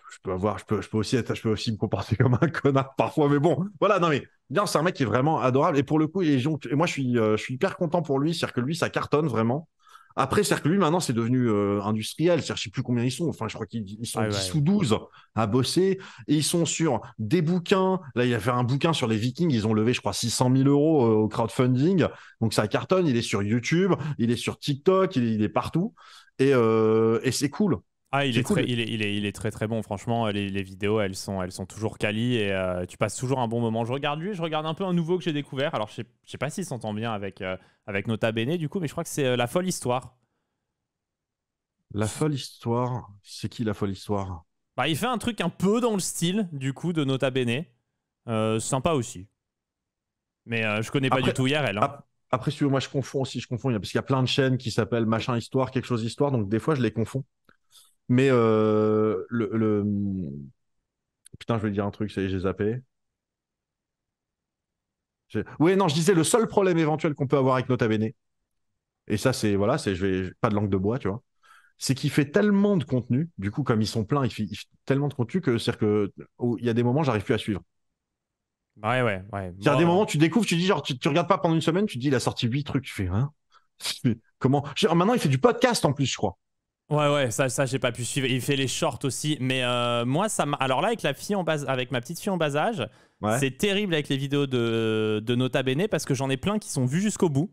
Je peux aussi me comporter comme un connard parfois, mais bon, voilà, non mais bien, c'est un mec qui est vraiment adorable et pour le coup, et moi je suis hyper content pour lui, c'est-à-dire que lui ça cartonne vraiment. Après, c'est-à-dire que lui maintenant c'est devenu industriel, c'est-à-dire je sais plus combien ils sont, enfin je crois qu'ils sont Ouais, 10 ouais. ou 12 à bosser et ils sont sur des bouquins. Là, il a fait un bouquin sur les Vikings, ils ont levé je crois 600 000 euros au crowdfunding, donc ça cartonne. Il est sur YouTube, il est sur TikTok, il est partout et c'est cool. Ah, C'est cool. il est très très bon, franchement. Les vidéos, elles sont toujours quali et tu passes toujours un bon moment. Je regarde lui, je regarde un peu un nouveau que j'ai découvert. Alors, je sais pas s'il s'entend bien avec Nota Bene, du coup, mais je crois que c'est La Folle Histoire. La folle histoire, c'est qui la folle histoire? Bah, il fait un truc un peu dans le style, du coup, de Nota Bene. Sympa aussi. Mais je connais pas du Après, tout IRL, hein. après, si tu veux, moi je confonds aussi, parce qu'il y a plein de chaînes qui s'appellent machin histoire, quelque chose histoire, donc des fois je les confonds. Mais putain, je vais dire un truc, ça y est, j'ai zappé. Oui, non, je disais le seul problème éventuel qu'on peut avoir avec Nota Bene, et ça c'est, voilà, pas de langue de bois, tu vois, c'est qu'il fait tellement de contenu, du coup, comme ils sont pleins, il fait tellement de contenu que c'est-à-dire que il y a des moments, j'arrive plus à suivre. Ouais, ouais, ouais. Il y a des Bon, moments, tu découvres, tu dis, genre, tu regardes pas pendant une semaine, tu te dis, il a sorti 8 trucs, tu fais, hein? Comment? Maintenant, il fait du podcast en plus, je crois. ouais, ouais, ça j'ai pas pu suivre. Il fait les shorts aussi, mais moi alors là avec la fille en bas, avec ma petite fille en bas âge, Ouais. c'est terrible avec les vidéos de Nota Bene parce que j'en ai plein qui sont vus jusqu'au bout.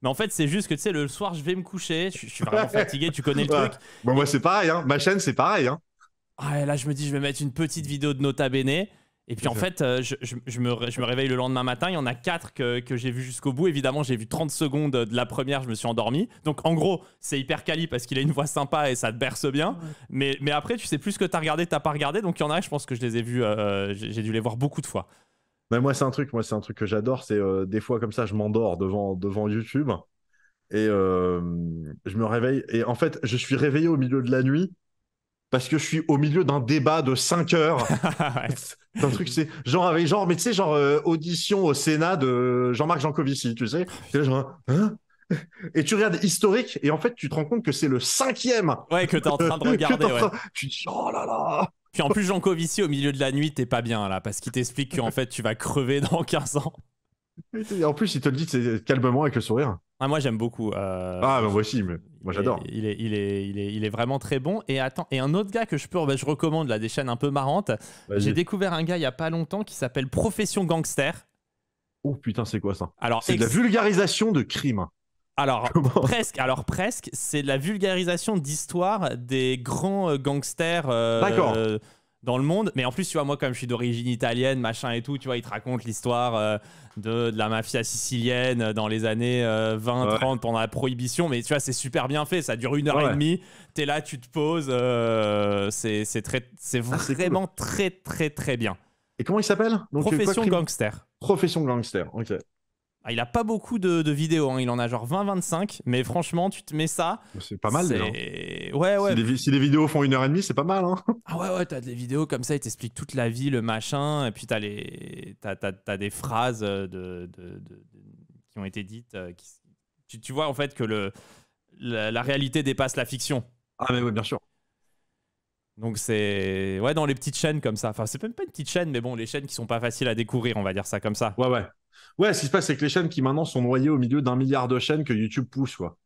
Mais en fait, c'est juste que tu sais, le soir, je vais me coucher, je suis vraiment fatigué, tu connais le Ouais. truc. Bon, moi, Et c'est pareil, hein. Ma chaîne, c'est pareil, hein. là, je me dis, je vais mettre une petite vidéo de Nota Bene. Et puis en fait, je me réveille le lendemain matin, il y en a 4 que j'ai vu jusqu'au bout. Évidemment, j'ai vu 30 secondes de la première, je me suis endormi. Donc en gros, c'est hyper quali parce qu'il a une voix sympa et ça te berce bien. Mais après, tu sais plus ce que t'as regardé, t'as pas regardé. Donc il y en a, je pense que je les ai vus, j'ai dû les voir beaucoup de fois. Mais moi, c'est un truc que j'adore. C'est des fois comme ça, je m'endors devant YouTube et je me réveille. Et en fait, je suis réveillé au milieu de la nuit parce que je suis au milieu d'un débat de 5 heures. Ouais. C'est un truc, c'est genre avec genre, mais tu sais, genre audition au Sénat de Jean-Marc Jancovici, tu sais. T'es là, genre, hein. Et tu regardes historique et en fait, tu te rends compte que c'est le cinquième Ouais, que t'es en train de que t'es regarder, en ouais. train. Tu te dis, oh là là. Puis en plus, Jean Covici, au milieu de la nuit, t'es pas bien là, parce qu'il t'explique qu'en fait, tu vas crever dans 15 ans. Et en plus, il te le dit c'est calmement avec le sourire. Ah, moi, j'aime beaucoup. Ah, bah, moi aussi, mais moi j'adore. Il est vraiment très bon. Et attends, et un autre gars que je recommande, là, des chaînes un peu marrantes. J'ai Vas-y. découvert un gars il y a pas longtemps qui s'appelle Profession Gangster. Oh putain, c'est quoi ça? Alors, C'est de la vulgarisation de crime. Comment? presque, c'est de la vulgarisation d'histoire des grands gangsters D'accord. dans le monde. Mais en plus, tu vois, moi, comme je suis d'origine italienne, machin et tout, tu vois, il te raconte l'histoire de la mafia sicilienne dans les années 20, Ouais. 30, pendant la prohibition. Mais tu vois, c'est super bien fait. Ça dure 1 heure et Ouais. demie. T'es là, tu te poses. C'est Ah, c'est vraiment cool. très, très, très bien. Et comment il s'appelle? Donc, quoi, Profession crime? gangster. Profession gangster. Ok. Ah, il a pas beaucoup de vidéos, hein. Il en a genre 20-25, mais franchement, tu te mets ça, C'est pas mal déjà. Ouais, ouais. Si les vidéos font 1 heure et demie, c'est pas mal, hein. Ah ouais, ouais, t'as des vidéos comme ça, ils t'expliquent toute la vie, le machin, et puis t'as des phrases qui ont été dites. Tu vois en fait que la réalité dépasse la fiction. Ah, mais oui, bien sûr. Donc c'est... Ouais, dans les petites chaînes comme ça. Enfin, c'est même pas une petite chaîne, mais bon, les chaînes qui sont pas faciles à découvrir, on va dire ça comme ça. Ouais, ouais. Ouais, ce qui se passe, c'est que les chaînes qui maintenant sont noyées au milieu d'un milliard de chaînes que YouTube pousse, quoi.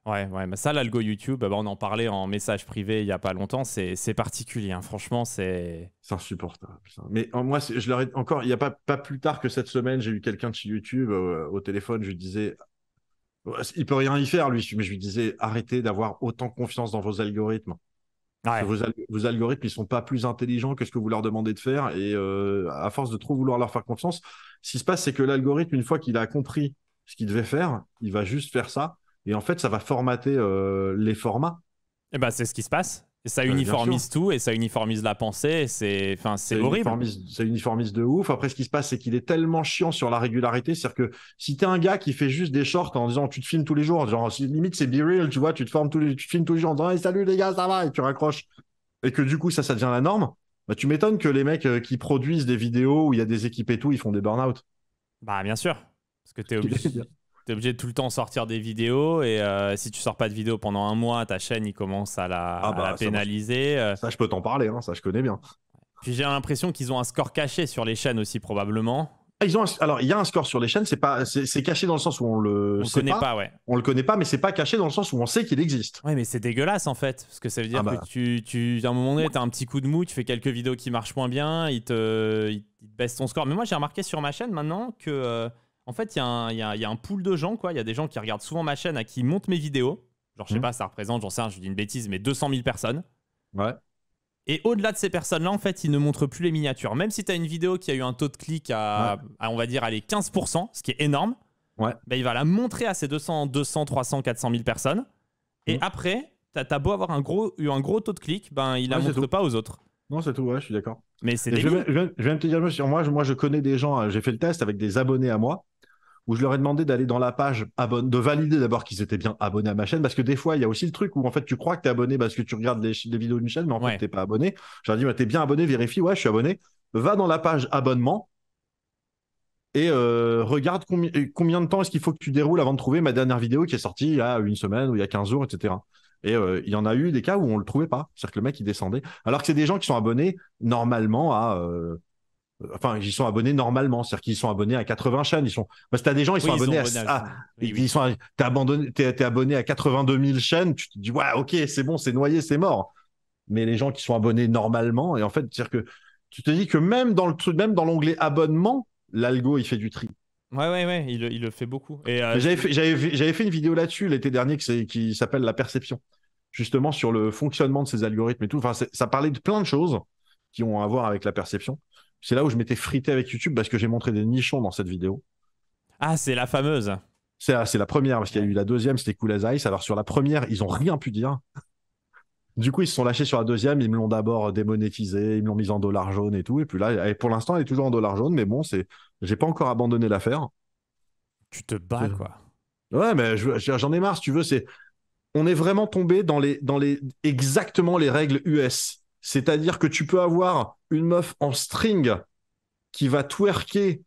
Ouais, ouais, mais ça, l'algo YouTube, bah, on en parlait en message privé il y a pas longtemps, c'est particulier, hein. Franchement, c'est... C'est insupportable. Ça. Mais moi, je leur ai encore, il n'y a pas plus tard que cette semaine, j'ai eu quelqu'un de chez YouTube au téléphone, je lui disais, il peut rien y faire, lui, mais je lui disais, arrêtez d'avoir autant confiance dans vos algorithmes. Ouais. Vos algorithmes, ils sont pas plus intelligents que ce que vous leur demandez de faire. Et à force de trop vouloir leur faire confiance, ce qui se passe, c'est que l'algorithme, une fois qu'il a compris ce qu'il devait faire, il va juste faire ça. Et en fait, ça va formater les formats. Et bah, c'est ce qui se passe. Et ça Bien sûr. uniformise tout et ça uniformise la pensée. C'est horrible. Ça uniformise de ouf. Après, ce qui se passe, c'est qu'il est tellement chiant sur la régularité. C'est-à-dire que si t'es un gars qui fait juste des shorts en disant tu te filmes tous les jours, genre limite c'est be real, tu vois, tu te filmes tous les jours en disant hey, salut les gars, ça va, et tu raccroches. Et que du coup, ça devient la norme. Bah, tu m'étonnes que les mecs qui produisent des vidéos où il y a des équipes et tout, ils font des burn-out. Bah, bien sûr. Parce que t'es obligé de tout le temps sortir des vidéos et si tu sors pas de vidéo pendant un mois, ta chaîne, il commence Ah à la bah, pénaliser. ça, je peux t'en parler, hein, ça, je connais bien. Puis j'ai l'impression qu'ils ont un score caché sur les chaînes aussi, probablement. Ah, alors, il y a un score sur les chaînes, c'est caché dans le sens où on On le le sait connaît pas, pas, ouais. on le connaît pas, mais c'est pas caché dans le sens où on sait qu'il existe. Ouais, mais c'est dégueulasse en fait. Parce que ça veut Ah dire que bah, à un moment donné, t'as un petit coup de mou, tu fais quelques vidéos qui marchent moins bien, il te baisse ton score. Mais moi, j'ai remarqué sur ma chaîne maintenant que, en fait, il y a un pool de gens, quoi. Il y a des gens qui regardent souvent ma chaîne, à qui montent mes vidéos. Genre, je sais pas, ça représente, j'en sais rien, je dis une bêtise, mais 200 000 personnes. ouais. Et au-delà de ces personnes-là, en fait, ils ne montrent plus les miniatures. Même si tu as une vidéo qui a eu un taux de clic on va dire, allez, 15%, ce qui est énorme, Ouais. bah, il va la montrer à ces 200, 300, 400 000 personnes. Et après, t'as beau avoir eu un gros taux de clic, ben, il la Ouais, c'est montre tout. pas aux autres. Non, c'est tout, ouais, je suis d'accord. Mais c'est Et débile. je viens de te dire, monsieur, moi, je connais des gens, j'ai fait le test avec des abonnés à moi, où je leur ai demandé d'aller dans la page, de valider d'abord qu'ils étaient bien abonnés à ma chaîne, parce que des fois, il y a aussi le truc où en fait, tu crois que tu es abonné parce que tu regardes les vidéos d'une chaîne, mais en fait, Ouais. tu n'es pas abonné. Je leur ai dit, ouais, tu es bien abonné, vérifie, ouais, je suis abonné. Va dans la page abonnement et regarde combien de temps est-ce qu'il faut que tu déroules avant de trouver ma dernière vidéo qui est sortie il y a une semaine ou il y a 15 jours, etc. Et il y en a eu des cas où on le trouvait pas. C'est-à-dire que le mec, il descendait. Alors que c'est des gens qui sont abonnés normalement enfin, ils sont abonnés normalement. C'est-à-dire qu'ils sont abonnés à 80 chaînes. Parce que t'as des gens, ils Oui, sont ils sont abonnés abonnés Oui, oui. t'es abonné à 82 000 chaînes. Tu te dis, ouais, ok, c'est bon, c'est noyé, c'est mort. Mais les gens qui sont abonnés normalement, et en fait, c'est-à-dire que tu te dis que même dans le truc, même dans l'onglet abonnement, l'algo, il fait du tri. Ouais, il le fait beaucoup. Et Mais j'avais fait une vidéo là-dessus l'été dernier qui s'appelle La Perception, justement sur le fonctionnement de ces algorithmes et tout. Enfin, ça parlait de plein de choses qui ont à voir avec la perception. C'est là où je m'étais frité avec YouTube parce que j'ai montré des nichons dans cette vidéo. Ah, c'est la fameuse. C'est la première, parce qu'il y a Ouais. eu la deuxième, c'était Cool as Ice. Alors sur la première, ils ont rien pu dire. Du coup, ils se sont lâchés sur la deuxième, ils me l'ont d'abord démonétisé, ils me l'ont mise en dollar jaune et tout. Et puis là, pour l'instant, elle est toujours en dollar jaune, mais bon, j'ai pas encore abandonné l'affaire. Tu te bats, quoi. Ouais, mais j'en ai marre, si tu veux, on est vraiment tombé exactement les règles US. C'est-à-dire que tu peux avoir une meuf en string qui va twerker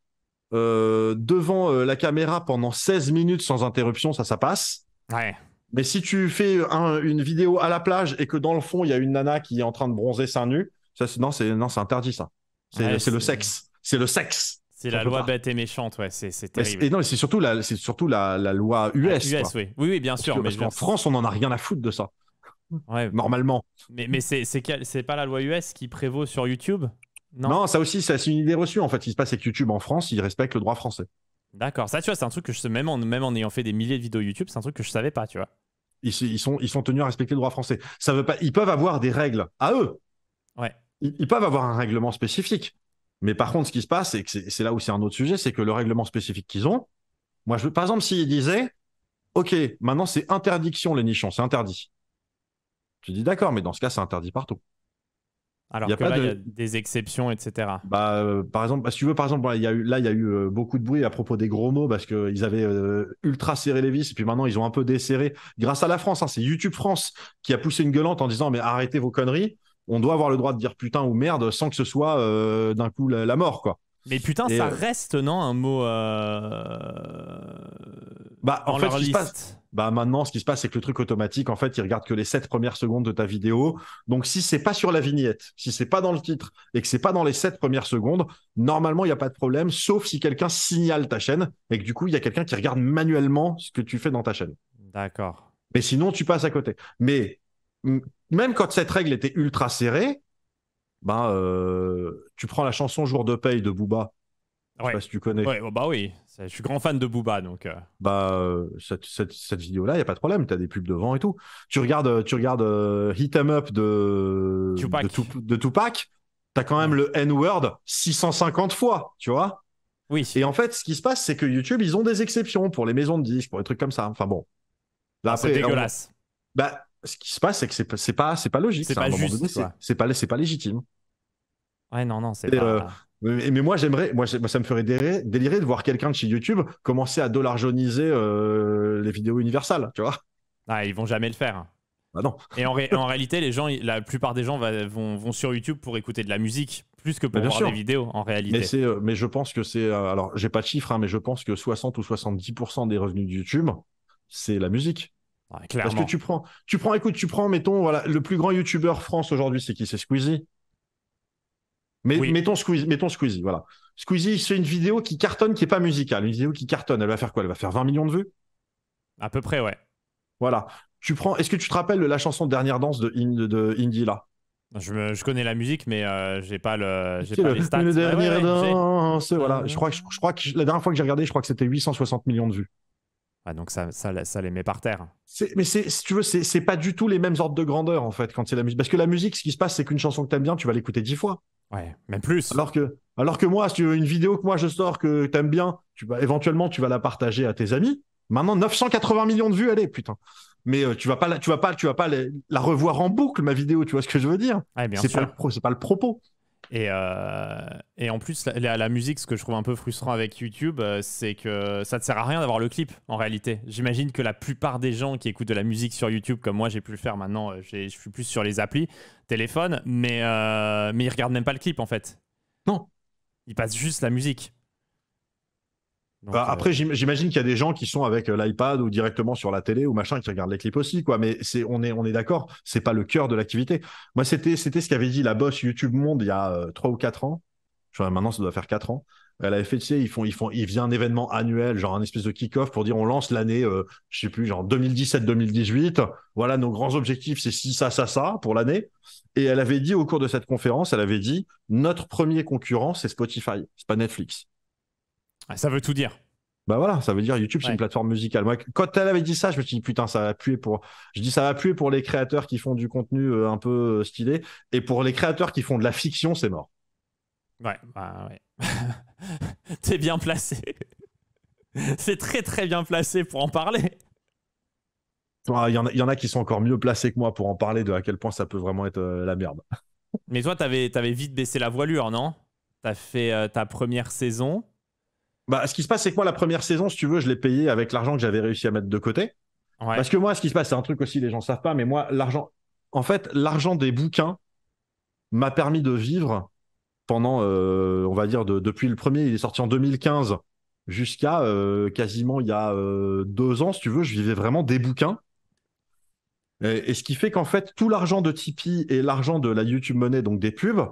devant la caméra pendant 16 minutes sans interruption, ça passe. Ouais. Mais si tu fais une vidéo à la plage et que dans le fond, il y a une nana qui est en train de bronzer seins nus, non, c'est interdit, ça. Ouais, C'est le sexe. C'est le sexe. C'est On la peut loi pas. bête et méchante, ouais, c'est Mais terrible. et non, c'est surtout la loi Ah, US, quoi. US, oui. Oui, bien sûr. Parce qu'en France, on n'en a rien à foutre de ça, Ouais. normalement. Mais c'est pas la loi US qui prévaut sur YouTube? Non? Non, ça aussi, c'est une idée reçue. En fait, ce qui se passe avec YouTube en France, ils respectent le droit français. D'accord. Ça, tu vois, c'est un truc que je sais, même en ayant fait des milliers de vidéos YouTube, c'est un truc que je savais pas, tu vois. Ils sont tenus à respecter le droit français. Ça veut pas, ils peuvent avoir des règles à eux. Ouais. Ils peuvent avoir un règlement spécifique. Mais par contre, ce qui se passe, et que c'est là où c'est un autre sujet, c'est que le règlement spécifique qu'ils ont, par exemple, s'ils disaient, OK, maintenant c'est interdiction les nichons, c'est interdit. Tu dis d'accord, mais dans ce cas, c'est interdit partout. Il y Alors a que pas là, il y a de. des exceptions, etc. Par exemple, si tu veux, par exemple, il y a eu beaucoup de bruit à propos des gros mots parce qu'ils avaient ultra serré les vis et puis maintenant ils ont un peu desserré. Grâce à la France, hein, c'est YouTube France qui a poussé une gueulante en disant mais arrêtez vos conneries, on doit avoir le droit de dire putain ou merde sans que ce soit d'un coup la mort, quoi. Mais putain, Et ça reste, non, un mot en dans fait, leur ce qui se passe, liste. maintenant, ce qui se passe, c'est que le truc automatique, en fait, il regarde que les 7 premières secondes de ta vidéo. Donc, si c'est pas sur la vignette, si c'est pas dans le titre et que c'est pas dans les 7 premières secondes, normalement, il n'y a pas de problème, sauf si quelqu'un signale ta chaîne et que du coup, il y a quelqu'un qui regarde manuellement ce que tu fais dans ta chaîne. D'accord. Mais sinon, tu passes à côté. Mais même quand cette règle était ultra serrée, tu prends la chanson Jour de paye de Booba. Je sais Ouais. pas si tu connais. Ouais, oh, bah oui. Je suis grand fan de Booba, donc. Bah, cette vidéo-là, il n'y a pas de problème. Tu as des pubs devant et tout. Tu regardes Hit 'em Up Tupac. de Tupac. Tu as quand même Ouais. le N-word 650 fois, tu vois. Oui. Et en fait, ce qui se passe, c'est que YouTube, ils ont des exceptions pour les maisons de disques, pour les trucs comme ça. Enfin bon. Là, Ah, c'est après, dégueulasse. bah, ce qui se passe, c'est que c'est pas logique. C'est Ça, à un pas moment donné, juste, quoi. c'est pas légitime. Ouais, non, non, c'est Et, pas. mais moi, moi, ça me ferait délirer de voir quelqu'un de chez YouTube commencer à dollarjoniser les vidéos Universal, tu vois. Ah, ils vont jamais le faire. Bah non. Et en réalité, les gens, la plupart des gens vont sur YouTube pour écouter de la musique, plus que Mais pour bien voir des sûr. vidéos, en réalité. Mais je pense que c'est, alors, j'ai pas de chiffres, hein, mais je pense que 60 ou 70% des revenus de YouTube, c'est la musique. Ouais, Parce que clairement. écoute, mettons, voilà, le plus grand YouTuber France aujourd'hui, c'est qui? C'est Squeezie. Mais Oui, mettons Squeezie, voilà. Squeezie, il se fait une vidéo qui cartonne, qui est pas musicale. Une vidéo qui cartonne, elle va faire quoi? Elle va faire 20 millions de vues? à peu près, ouais. Voilà. Est-ce que tu te rappelles de la chanson Dernière danse de Indie, là? Je connais la musique, mais j'ai C'est pas les stats. une Ouais, ouais, dernière ouais, j'ai. danse, voilà. Je crois que la dernière fois que j'ai regardé, je crois que c'était 860 millions de vues. Ah, donc ça les met par terre. Mais si tu veux, c'est pas du tout les mêmes ordres de grandeur, en fait, quand c'est la musique. Parce que la musique, ce qui se passe, c'est qu'une chanson que t'aimes bien, tu vas l'écouter 10 fois. Ouais, même plus. Alors que moi, si tu veux une vidéo que moi je sors que t'aimes bien, éventuellement, tu vas la partager à tes amis. Maintenant, 980 millions de vues, allez, putain. Mais tu vas pas la revoir en boucle, ma vidéo, tu vois ce que je veux dire? Ouais, bien C'est pas sûr. c'est pas le propos. Et en plus, la musique, ce que je trouve un peu frustrant avec YouTube, c'est que ça ne sert à rien d'avoir le clip, en réalité. J'imagine que la plupart des gens qui écoutent de la musique sur YouTube, comme moi j'ai pu le faire maintenant, je suis plus sur les applis, téléphone, mais ils regardent même pas le clip, en fait. Non. Ils passent juste la musique. Bah, Donc, après, j'imagine qu'il y a des gens qui sont avec l'iPad ou directement sur la télé ou machin qui regardent les clips aussi, quoi. Mais on est d'accord, c'est pas le cœur de l'activité. Moi, c'était ce qu'avait dit la boss YouTube Monde il y a 3 ou 4 ans. Maintenant, ça doit faire 4 ans. Elle avait fait, tu sais, ils faisaient un événement annuel, genre un espèce de kick-off pour dire on lance l'année, je sais plus, genre 2017-2018. Voilà, nos grands objectifs, c'est ci, ça pour l'année. Et elle avait dit au cours de cette conférence, elle avait dit notre premier concurrent, c'est Spotify, c'est pas Netflix. ça veut tout dire. Bah voilà, ça veut dire YouTube, c'est une Ouais. plateforme musicale. Moi, quand elle avait dit ça, je me suis dit, putain, ça va puer pour. Je dis, ça va puer pour les créateurs qui font du contenu un peu stylé. Et pour les créateurs qui font de la fiction, c'est mort. Ouais, bah ouais. T'es bien placé. C'est très très bien placé pour en parler. Il y en a qui sont encore mieux placés que moi pour en parler de à quel point ça peut vraiment être la merde. Mais toi, t'avais vite baissé la voilure, non? T'as fait ta première saison. Bah, ce qui se passe, c'est que moi, la première saison, si tu veux, je l'ai payée avec l'argent que j'avais réussi à mettre de côté. Ouais. Parce que moi, ce qui se passe, c'est un truc aussi, les gens savent pas, mais moi, en fait, l'argent des bouquins m'a permis de vivre pendant, on va dire, depuis le premier, il est sorti en 2015, jusqu'à quasiment il y a 2 ans, si tu veux, je vivais vraiment des bouquins. Et ce qui fait qu'en fait, tout l'argent de Tipeee et l'argent de la YouTube Money, donc des pubs,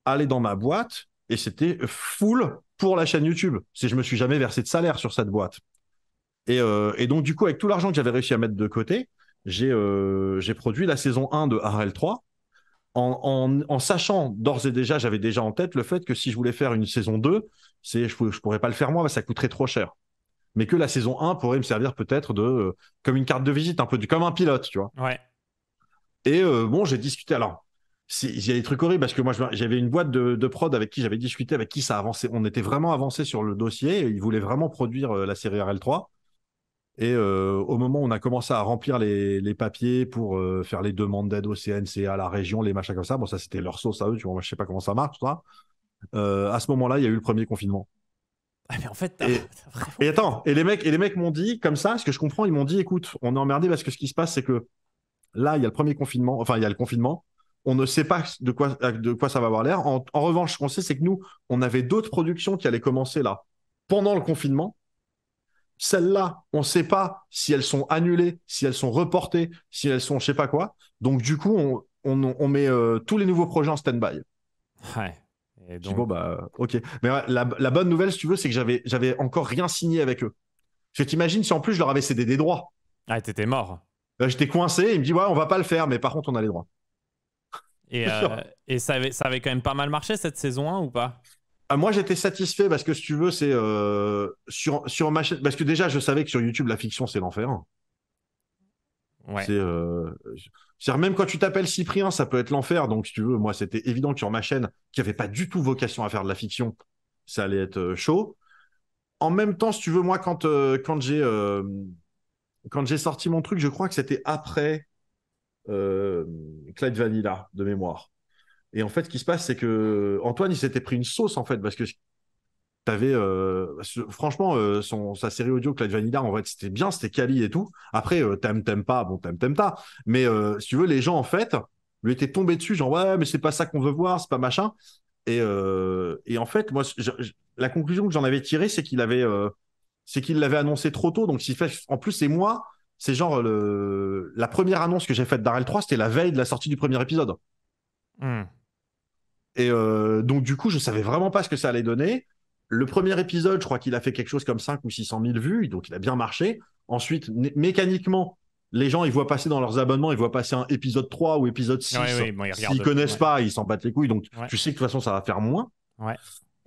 allait dans ma boîte et c'était full pour la chaîne YouTube. Je me suis jamais versé de salaire sur cette boîte. Et donc, du coup, avec tout l'argent que j'avais réussi à mettre de côté, j'ai produit la saison 1 de RL 3 en sachant d'ores et déjà, j'avais déjà en tête le fait que si je voulais faire une saison 2, je pourrais pas le faire moi, ça coûterait trop cher. Mais que la saison 1 pourrait me servir peut-être comme une carte de visite, un peu comme un pilote, tu vois. Ouais. Et bon, j'ai discuté. Alors, il y a des trucs horribles parce que moi, j'avais une boîte de prod avec qui j'avais discuté, avec qui ça avançait. On était vraiment avancé sur le dossier. Ils voulaient vraiment produire la série RL3. Et au moment où on a commencé à remplir les papiers pour faire les demandes d'aide au CNC, à la région, les machins comme ça, bon, ça c'était leur sauce à eux, tu vois, moi je sais pas comment ça marche, ça. À ce moment-là, il y a eu le premier confinement. Ah, mais en fait, Et, t'as vraiment. et attends, et les mecs m'ont dit, comme ça, ce que je comprends, ils m'ont dit, écoute, on est emmerdé parce que ce qui se passe, c'est que là, il y a le premier confinement, enfin, il y a le confinement, on ne sait pas de quoi ça va avoir l'air. En revanche, ce qu'on sait, c'est que nous, on avait d'autres productions qui allaient commencer là pendant le confinement. Celles-là, on ne sait pas si elles sont annulées, si elles sont reportées, si elles sont je sais pas quoi. Donc, du coup, on met tous les nouveaux projets en stand-by. Ouais. Et Je dis, bon, donc, bah, ok. Mais ouais, la bonne nouvelle, si tu veux, c'est que j'avais encore rien signé avec eux. Parce que t'imagines si en plus je leur avais cédé des droits. ah, t'étais mort. J'étais coincé, il me dit, ouais, on va pas le faire, mais par contre, on a les droits. Et, euh, et ça avait quand même pas mal marché cette saison 1 ou pas? Moi, j'étais satisfait parce que si tu veux, c'est sur ma chaîne. Parce que déjà, je savais que sur YouTube, la fiction, c'est l'enfer. Ouais. C'est, c'est-à-dire, même quand tu t'appelles Cyprien, ça peut être l'enfer. Donc, si tu veux, moi, c'était évident que sur ma chaîne, qui avait pas du tout vocation à faire de la fiction, ça allait être chaud. En même temps, si tu veux, moi, quand j'ai sorti mon truc, je crois que c'était après Clyde Vanilla, de mémoire. Et en fait, ce qui se passe, c'est que Antoine, il s'était pris une sauce, en fait, parce que t'avais, franchement, sa série audio Clyde Vanilla, en fait, c'était bien, c'était quali et tout. Après, t'aimes pas, bon, t'aimes pas. Mais si tu veux, les gens, en fait, lui étaient tombés dessus, genre, ouais, mais c'est pas ça qu'on veut voir, c'est pas machin. Et en fait, moi, la conclusion que j'en avais tirée, c'est qu'il l'avait annoncé trop tôt. Donc, en plus, c'est moi, c'est genre, la première annonce que j'ai faite d'Arel 3, c'était la veille de la sortie du premier épisode. Hmm. Et donc, du coup, je savais vraiment pas ce que ça allait donner. Le premier épisode, je crois qu'il a fait quelque chose comme 5 ou 600 000 vues, donc il a bien marché. Ensuite, mécaniquement, les gens, ils voient passer dans leurs abonnements, ils voient passer un épisode 3 ou épisode 6. Ouais, oui, bon, ils S'ils regardent. connaissent Ouais. pas, ils s'en battent les couilles. Donc, Ouais. tu sais que de toute façon, ça va faire moins. Ouais.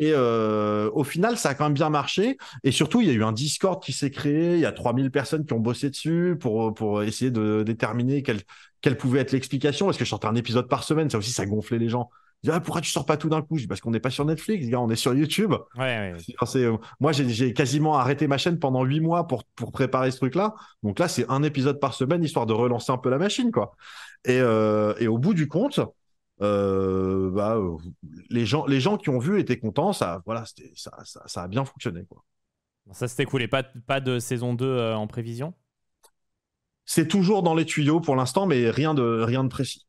Et au final, ça a quand même bien marché. Et surtout, il y a eu un Discord qui s'est créé. Il y a 3000 personnes qui ont bossé dessus pour essayer de déterminer quelle pouvait être l'explication. Parce que je sortais un épisode par semaine, ça aussi, ça gonflait les gens. Ils disaient, ah, pourquoi tu sors pas tout d'un coup? Je dis, parce qu'on n'est pas sur Netflix, gars, on est sur YouTube. Ouais, ouais. Moi, j'ai quasiment arrêté ma chaîne pendant 8 mois pour préparer ce truc-là. Donc là, c'est un épisode par semaine, histoire de relancer un peu la machine, quoi. Et au bout du compte, bah, les gens qui ont vu étaient contents. Voilà, ça a bien fonctionné, quoi. Bon, ça s'était cool. Et pas de saison 2 en prévision? C'est toujours dans les tuyaux pour l'instant, mais rien de précis.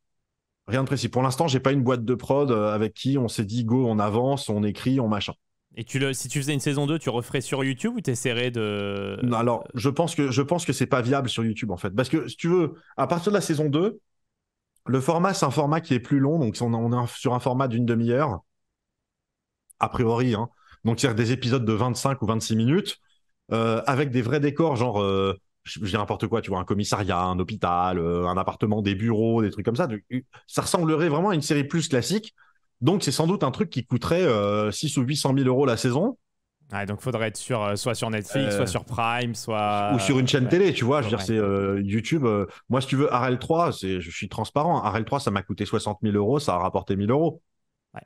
Rien de précis. Pour l'instant, j'ai pas une boîte de prod avec qui on s'est dit go, on avance, on écrit, on machin. Et si tu faisais une saison 2, tu referais sur YouTube ou t'essaierais de. Non, alors, je pense que c'est pas viable sur YouTube, en fait. Parce que, si tu veux, à partir de la saison 2, le format, c'est un format qui est plus long. Donc, on est sur un format d'une demi-heure, a priori, hein. Donc, c'est-à-dire des épisodes de 25 ou 26 minutes, avec des vrais décors, genre, je dis n'importe quoi, tu vois, un commissariat, un hôpital, un appartement, des bureaux, des trucs comme ça. Ça ressemblerait vraiment à une série plus classique. Donc, c'est sans doute un truc qui coûterait 6 ou 800 000 euros la saison. Ouais, donc faudrait être soit sur Netflix, soit Euh, sur Prime, ou sur une chaîne ouais, télé, tu vois. Je veux dire, ouais. c'est YouTube. Moi, si tu veux, Arel 3, je suis transparent. Arel 3, ça m'a coûté 60 000 euros, ça a rapporté 1000 euros. Ouais,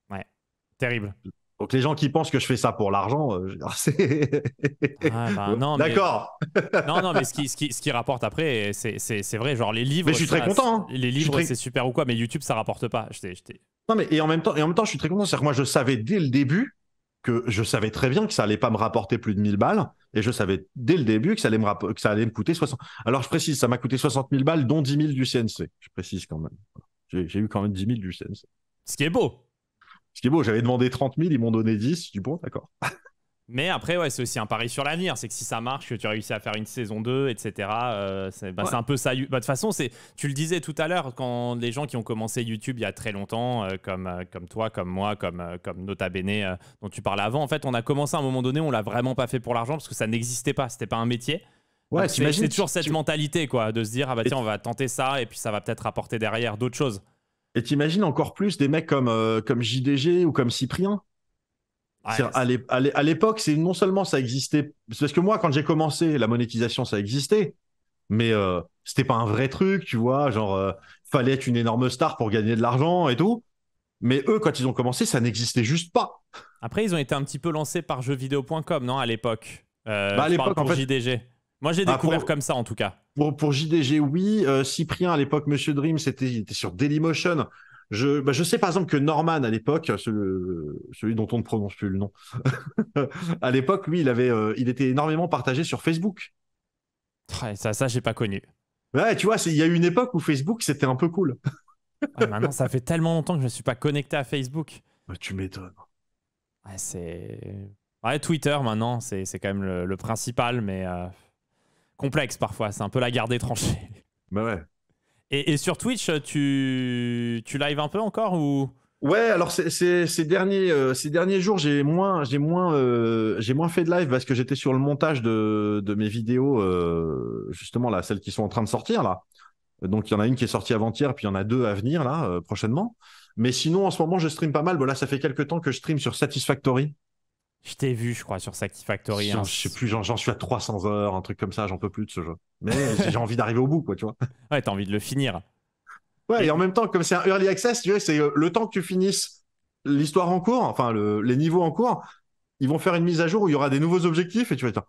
ouais. Terrible. Donc, les gens qui pensent que je fais ça pour l'argent, je veux dire, c'est. Ah, bah, non, mais. D'accord. Non, non, mais ce qui rapporte après, c'est vrai. Genre, les Mais livres, je suis très content, hein. les Je suis livres, très... c'est super ou quoi, mais YouTube, ça rapporte pas. Non, mais et en même temps, je suis très content. C'est-à-dire que moi, je savais dès le début que je savais très bien que ça allait pas me rapporter plus de 1000 balles. Et je savais dès le début que que ça allait me coûter 60. Alors, je précise, ça m'a coûté 60 000 balles, dont 10 000 du CNC. Je précise quand même. J'ai eu quand même 10 000 du CNC. Ce qui est beau. Ce qui est beau, j'avais demandé 30 000, ils m'ont donné 10. Je dis bon, d'accord. Mais après, ouais, c'est aussi un pari sur l'avenir. C'est que si ça marche, que tu réussis à faire une saison 2, etc., c'est un peu ça. Bah, de toute façon, tu le disais tout à l'heure, quand les gens qui ont commencé YouTube il y a très longtemps, comme toi, comme moi, comme Nota Bene, dont tu parlais avant, en fait, on a commencé à un moment donné, on l'a vraiment pas fait pour l'argent parce que ça n'existait pas. C'était pas un métier. Ouais, Donc c'est t'imagines. toujours cette mentalité, quoi, de se dire, ah bah tiens, on va tenter ça et puis ça va peut-être apporter derrière d'autres choses. Et t'imagines encore plus des mecs comme JDG ou comme Cyprien. Ouais, À l'époque, c'est non seulement ça existait, c'est parce que moi, quand j'ai commencé, la monétisation, ça existait, mais c'était pas un vrai truc, tu vois, genre, fallait être une énorme star pour gagner de l'argent et tout. Mais eux, quand ils ont commencé, ça n'existait juste pas. après, ils ont été un petit peu lancés par jeuxvideo.com, non, à l'époque. Bah, à Je parle l'époque, en pour fait, JDG. Moi, j'ai ah, découvert comme ça, en tout cas. pour JDG, oui. Cyprien, à l'époque, Monsieur Dream, il était sur Dailymotion. Je sais par exemple que Norman, à l'époque, celui dont on ne prononce plus le nom, à l'époque, lui, il était énormément partagé sur Facebook. Ouais, ça j'ai pas connu. Ouais, tu vois, il y a eu une époque où Facebook, c'était un peu cool. Ouais, maintenant, ça fait tellement longtemps que je ne suis pas connecté à Facebook. Bah, tu m'étonnes. Ouais, ouais, Twitter, maintenant, c'est quand même le principal, mais complexe parfois. C'est un peu la guerre des tranchées. Bah ouais. Et sur Twitch, tu live un peu encore ou... Ouais, alors ces derniers jours, j'ai moins fait de live parce que j'étais sur le montage de mes vidéos, justement là, celles qui sont en train de sortir là. Donc il y en a une qui est sortie avant-hier, puis il y en a deux à venir là prochainement. Mais sinon, en ce moment, je stream pas mal. Bon, là, ça fait quelques temps que je stream sur Satisfactory. Je t'ai vu, je crois, sur Satisfactory. Hein. Je sais plus, j'en suis à 300 heures, un truc comme ça, j'en peux plus de ce jeu. Mais j'ai envie d'arriver au bout, quoi, tu vois. Ouais, t'as envie de le finir. Ouais, et en même temps, comme c'est un early access, tu vois, c'est le temps que tu finisses l'histoire en cours, enfin, les niveaux en cours, ils vont faire une mise à jour où il y aura des nouveaux objectifs et tu vas dire,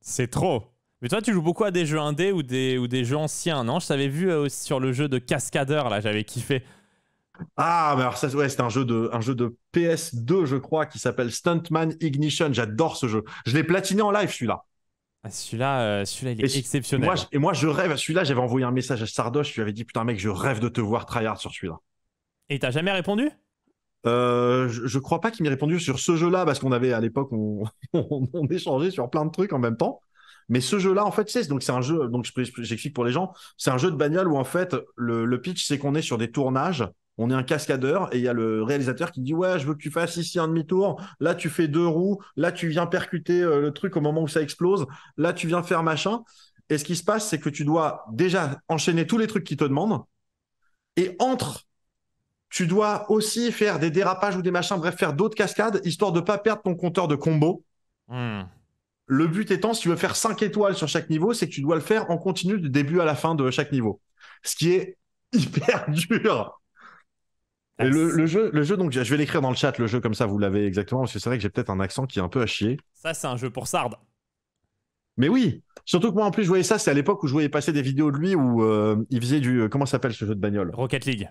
C'est trop. Mais toi, tu joues beaucoup à des jeux indés ou des jeux anciens, non? Je t'avais vu aussi sur le jeu de Cascadeur, là, j'avais kiffé. ah, mais alors ça, ouais, c'était un jeu de PS2, je crois, qui s'appelle Stuntman Ignition. J'adore ce jeu. Je l'ai platiné en live, celui-là. Ah, celui-là, il est exceptionnel. Et moi, je rêve. Celui-là, j'avais envoyé un message à Sardoche. Je lui avais dit, putain, mec, je rêve de te voir tryhard sur celui-là. Et t'as jamais répondu? Je crois pas qu'il m'ait répondu sur ce jeu-là, parce qu'on avait, à l'époque, on échangeait sur plein de trucs en même temps. Mais ce jeu-là, en fait, tu sais, donc c'est un jeu, donc j'explique pour les gens, c'est un jeu de bagnole où, en fait, le pitch, c'est qu'on est sur des tournages. On est un cascadeur et il y a le réalisateur qui dit ouais, je veux que tu fasses ici un demi-tour, là tu fais 2 roues, là tu viens percuter le truc au moment où ça explose, là tu viens faire machin. Et ce qui se passe, c'est que tu dois déjà enchaîner tous les trucs qu'il te demandent et tu dois aussi faire des dérapages ou des machins, bref, faire d'autres cascades histoire de pas perdre ton compteur de combo. Le but étant, si tu veux faire 5 étoiles sur chaque niveau, c'est que tu dois le faire en continu du début à la fin de chaque niveau. Ce qui est hyper dur. Et le jeu, donc je vais l'écrire dans le chat, le jeu, comme ça vous l'avez exactement, parce que c'est vrai que j'ai peut-être un accent qui est un peu à chier. Ça, c'est un jeu pour Sard. Mais oui, surtout que moi en plus je voyais ça, c'est à l'époque où je voyais passer des vidéos de lui où il faisait du... comment s'appelle ce jeu de bagnole? Rocket League.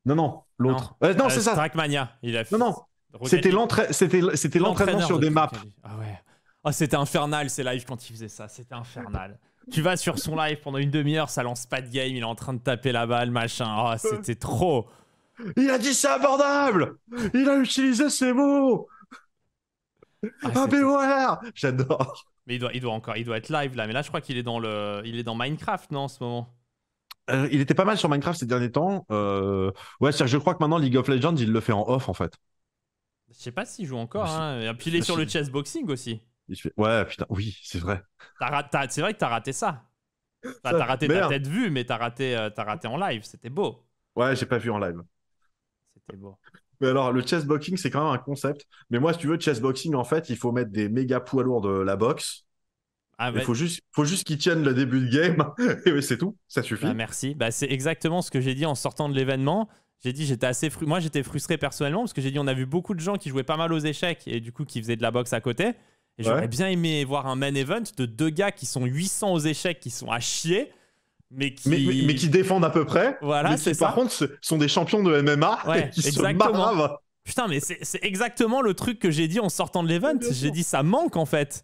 Non, l'autre. Non, c'est ça. Trackmania. Non, c'était l'entraînement sur des maps. Ah ouais. Oh, c'était infernal ces lives quand il faisait ça, c'était infernal. Tu vas sur son live pendant une demi-heure, ça lance pas de game, il est en train de taper la balle, machin. Oh, c'était trop. Il a dit c'est abordable. Il a utilisé ces mots. Ah BOR. J'adore. Mais il doit être live là. Mais là, je crois qu'il est dans Minecraft, non, en ce moment. Il était pas mal sur Minecraft ces derniers temps. Ouais, je crois que maintenant League of Legends, il le fait en off en fait. Je sais pas s'il joue encore. Hein. Et puis il est sur le chessboxing aussi. Ouais, putain, oui, c'est vrai. C'est vrai que t'as raté ça. T'as raté ta tête vue, mais t'as raté en live. C'était beau. Ouais, j'ai pas vu en live. C'était beau. Mais alors, le chessboxing, c'est quand même un concept. Mais moi, si tu veux, chessboxing, en fait, il faut mettre des méga poids lourds de la boxe. Il faut juste qu'ils tiennent le début de game. Et c'est tout, ça suffit. Bah, merci. Bah, c'est exactement ce que j'ai dit en sortant de l'événement. J'ai dit moi j'étais frustré personnellement parce que j'ai dit on a vu beaucoup de gens qui jouaient pas mal aux échecs et du coup qui faisaient de la boxe à côté. Et j'aurais bien aimé voir un main event de 2 gars qui sont 800 aux échecs, qui sont à chier, mais qui défendent à peu près. Voilà, c'est ça. Par contre, ce sont des champions de MMA qui exactement. se marrent. Putain, mais c'est exactement le truc que j'ai dit en sortant de l'event. J'ai dit ça manque en fait.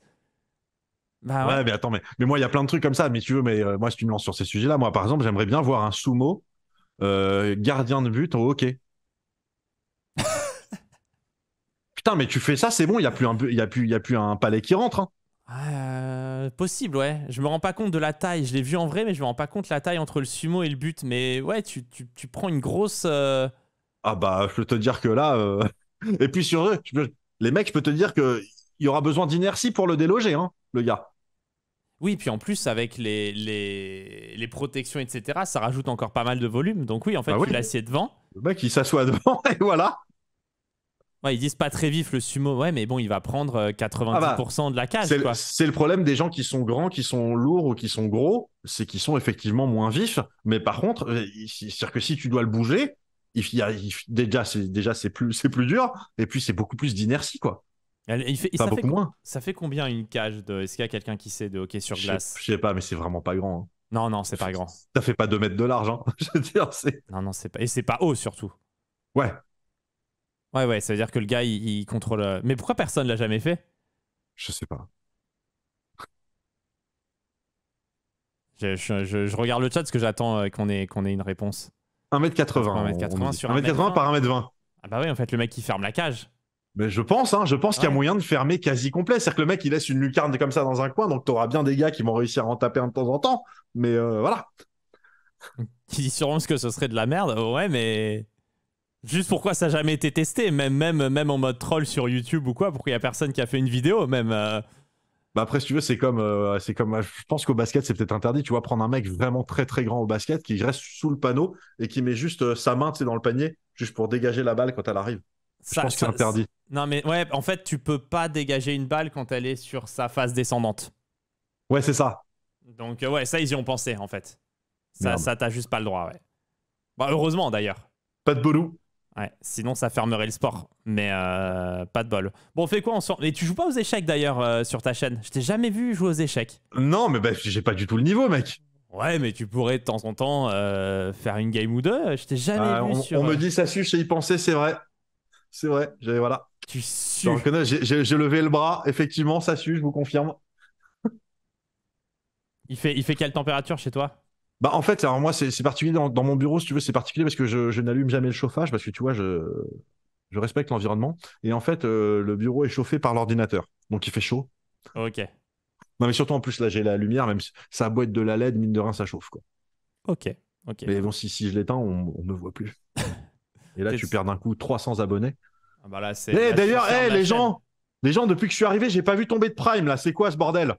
Bah ouais, mais attends, mais moi il y a plein de trucs comme ça. Mais tu veux, moi si tu me lances sur ces sujets-là, moi par exemple, j'aimerais bien voir un sumo gardien de but au hockey. Putain, mais tu fais ça, c'est bon, il y a plus un palais qui rentre. Hein. Possible, ouais. Je me rends pas compte de la taille. Je l'ai vu en vrai, mais je me rends pas compte de la taille entre le sumo et le but. Mais ouais, tu prends une grosse. Ah bah, je peux te dire que là. Et puis sur eux, les mecs, je peux te dire qu'il y aura besoin d'inertie pour le déloger, hein, le gars. Oui, puis en plus, avec les protections, etc., ça rajoute encore pas mal de volume. Donc oui, en fait, tu l'assieds devant. Le mec, il s'assoit devant et voilà. Ouais, ils disent pas très vif le sumo, ouais, mais bon, il va prendre 90% de la cage. C'est le problème des gens qui sont grands, qui sont lourds ou qui sont gros, c'est qu'ils sont effectivement moins vifs. Mais par contre, c'est-à-dire que si tu dois le bouger, déjà c'est plus dur, et puis c'est beaucoup plus d'inertie, quoi. Ça fait combien une cage Est-ce qu'il y a quelqu'un qui sait de hockey sur glace? Je sais pas, mais c'est vraiment pas grand. Hein. Non, c'est pas grand. Ça fait pas 2 mètres de large, hein. Je veux dire, Non, c'est pas. Et c'est pas haut surtout. Ouais. Ouais, ça veut dire que le gars, il contrôle. Mais pourquoi personne l'a jamais fait? Je sais pas. Je regarde le chat parce que j'attends qu'on ait une réponse. 1m80. 1m80 sur 1m80 par 1m20. Ah bah oui, en fait, le mec, il ferme la cage. Mais je pense qu'il y a moyen de fermer quasi complet. C'est-à-dire que le mec, il laisse une lucarne comme ça dans un coin, donc t'auras bien des gars qui vont réussir à en taper un de temps en temps. Mais voilà. Qui dit sûrement que ce serait de la merde. Ouais, mais... Juste pourquoi ça n'a jamais été testé, même en mode troll sur YouTube ou quoi, pourquoi il n'y a personne qui a fait une vidéo, même. Bah après, si tu veux, je pense qu'au basket, c'est peut-être interdit. Tu vois, prendre un mec vraiment très très grand au basket qui reste sous le panneau et qui met juste sa main, tu sais, dans le panier, juste pour dégager la balle quand elle arrive. Je pense que c'est interdit. Non, mais ouais, en fait, tu peux pas dégager une balle quand elle est sur sa phase descendante. Ouais, c'est ça. Donc, ouais, ça, ils y ont pensé, en fait. Merde. Ça t'as juste pas le droit, ouais. Bah, heureusement, d'ailleurs. Pas de bolou. Ouais, sinon, ça fermerait le sport. Mais pas de bol. Bon, on fait quoi ensemble? Et tu joues pas aux échecs, d'ailleurs, sur ta chaîne? Je t'ai jamais vu jouer aux échecs. Non, mais bah, j'ai pas du tout le niveau, mec. Ouais, mais tu pourrais de temps en temps faire une game ou deux. Je t'ai jamais vu sur. On me dit ça suce et y penser, c'est vrai. C'est vrai. Voilà. Tu Je sues. reconnais, j'ai levé le bras. Effectivement, ça suce, je vous confirme. Il fait quelle température chez toi? Bah en fait, alors moi c'est particulier dans mon bureau, si tu veux, c'est particulier parce que je n'allume jamais le chauffage parce que tu vois, je respecte l'environnement. Et en fait, le bureau est chauffé par l'ordinateur. Donc il fait chaud. Ok. Non mais surtout en plus là j'ai la lumière, même si ça a beau être de la LED, mine de rien ça chauffe quoi. Ok. Ok. Mais bon, si je l'éteins, on me voit plus. Et là T'es- tu perds d'un coup 300 abonnés. Ah bah là, c'est. Eh Là, tu d'ailleurs, fermes la les chaîne. gens, depuis que je suis arrivé, j'ai pas vu tomber de Prime là. C'est quoi ce bordel?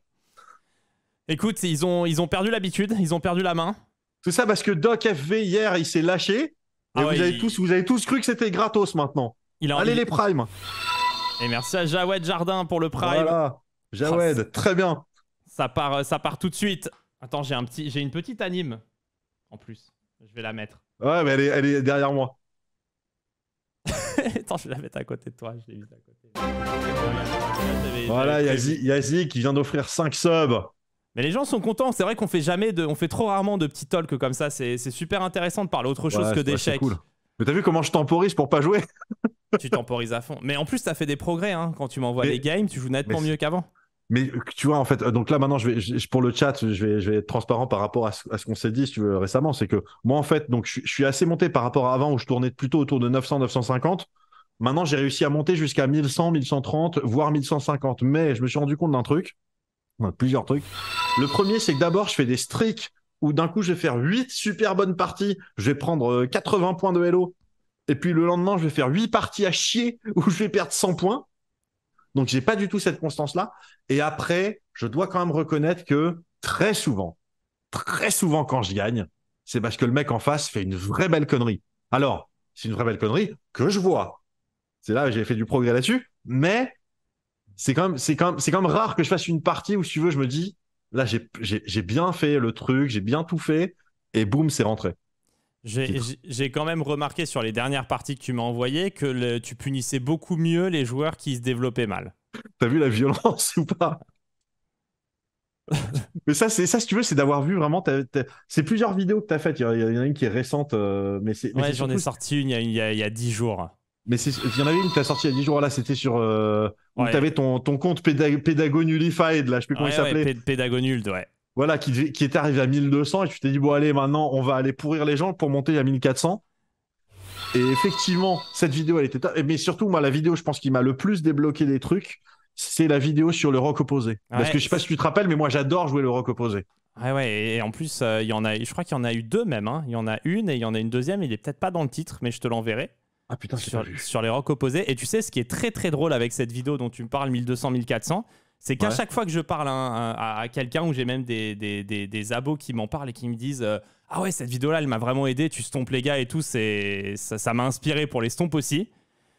Écoute, ils ont perdu l'habitude, ils ont perdu la main. C'est ça parce que Doc FV hier il s'est lâché. Et Ah ouais, vous avez tous cru que c'était gratos maintenant. Allez les Prime. Et merci à Jawed Jardin pour le Prime. Voilà. Jawed, très bien. Ça part tout de suite. Attends, j'ai une petite anime en plus. Je vais la mettre. Ouais, mais elle est derrière moi. Attends, je vais la mettre à côté de toi. Je l'ai mise à côté. Voilà, Yazi qui vient d'offrir 5 subs. Mais les gens sont contents. C'est vrai qu'on fait trop rarement de petits talks comme ça. C'est super intéressant de parler autre chose que d'échecs. C'est cool. Mais t'as vu comment je temporise pour pas jouer? Tu temporises à fond. Mais en plus, t'as fait des progrès. Hein. Quand tu m'envoies les games, tu joues nettement mieux qu'avant. Mais tu vois, en fait, donc là maintenant, pour le chat, je vais être transparent par rapport à ce qu'on s'est dit, si tu veux, récemment. C'est que moi, en fait, donc je suis assez monté par rapport à avant où je tournais plutôt autour de 900, 950. Maintenant, j'ai réussi à monter jusqu'à 1100, 1130, voire 1150. Mais je me suis rendu compte d'un truc, plusieurs trucs. Le premier, c'est que d'abord, je fais des streaks où d'un coup, je vais faire 8 super bonnes parties. Je vais prendre 80 points de Hello. Et puis le lendemain, je vais faire 8 parties à chier où je vais perdre 100 points. Donc, j'ai pas du tout cette constance-là. Et après, je dois quand même reconnaître que très souvent, quand je gagne, c'est parce que le mec en face fait une vraie belle connerie. Alors, c'est une vraie belle connerie que je vois. C'est là que j'ai fait du progrès là-dessus. Mais c'est quand même rare que je fasse une partie où, si tu veux, je me dis, là, j'ai bien fait le truc, j'ai bien tout fait, et boum, c'est rentré. J'ai quand même remarqué sur les dernières parties que tu m'as envoyées que tu punissais beaucoup mieux les joueurs qui se développaient mal. T'as vu la violence ou pas? Mais ça, si tu veux, c'est d'avoir vu vraiment. C'est plusieurs vidéos que t'as faites. Il y en a une qui est récente, Ouais, j'en ai sorti une il y a 10 jours. Mais il y en avait une que t'as sortie il y a 10 jours. Là, c'était sur où t'avais ton compte Pédagonulified, là, je sais plus comment il s'appelait. Ouais, Pédagonuld, ouais. Voilà, qui était arrivé à 1200 et tu t'es dit, bon, allez, maintenant, on va aller pourrir les gens pour monter à 1400. Et effectivement, cette vidéo, elle était. Mais surtout, moi, la vidéo, je pense qui m'a le plus débloqué des trucs, c'est la vidéo sur le rock opposé. Parce que je sais pas si tu te rappelles, mais moi, j'adore jouer le rock opposé. Ouais, et en plus, je crois qu'il y en a eu deux même. Hein. Il y en a une et il y en a une deuxième. Il est peut-être pas dans le titre, mais je te l'enverrai. Ah putain, sur les rocks opposés. Et tu sais, ce qui est très très drôle avec cette vidéo dont tu me parles, 1200, 1400, c'est qu'à chaque fois que je parle à quelqu'un, ou j'ai même des abos qui m'en parlent et qui me disent ah ouais, cette vidéo-là, elle m'a vraiment aidé, tu stompes les gars et tout, ça m'a inspiré pour les stompes aussi.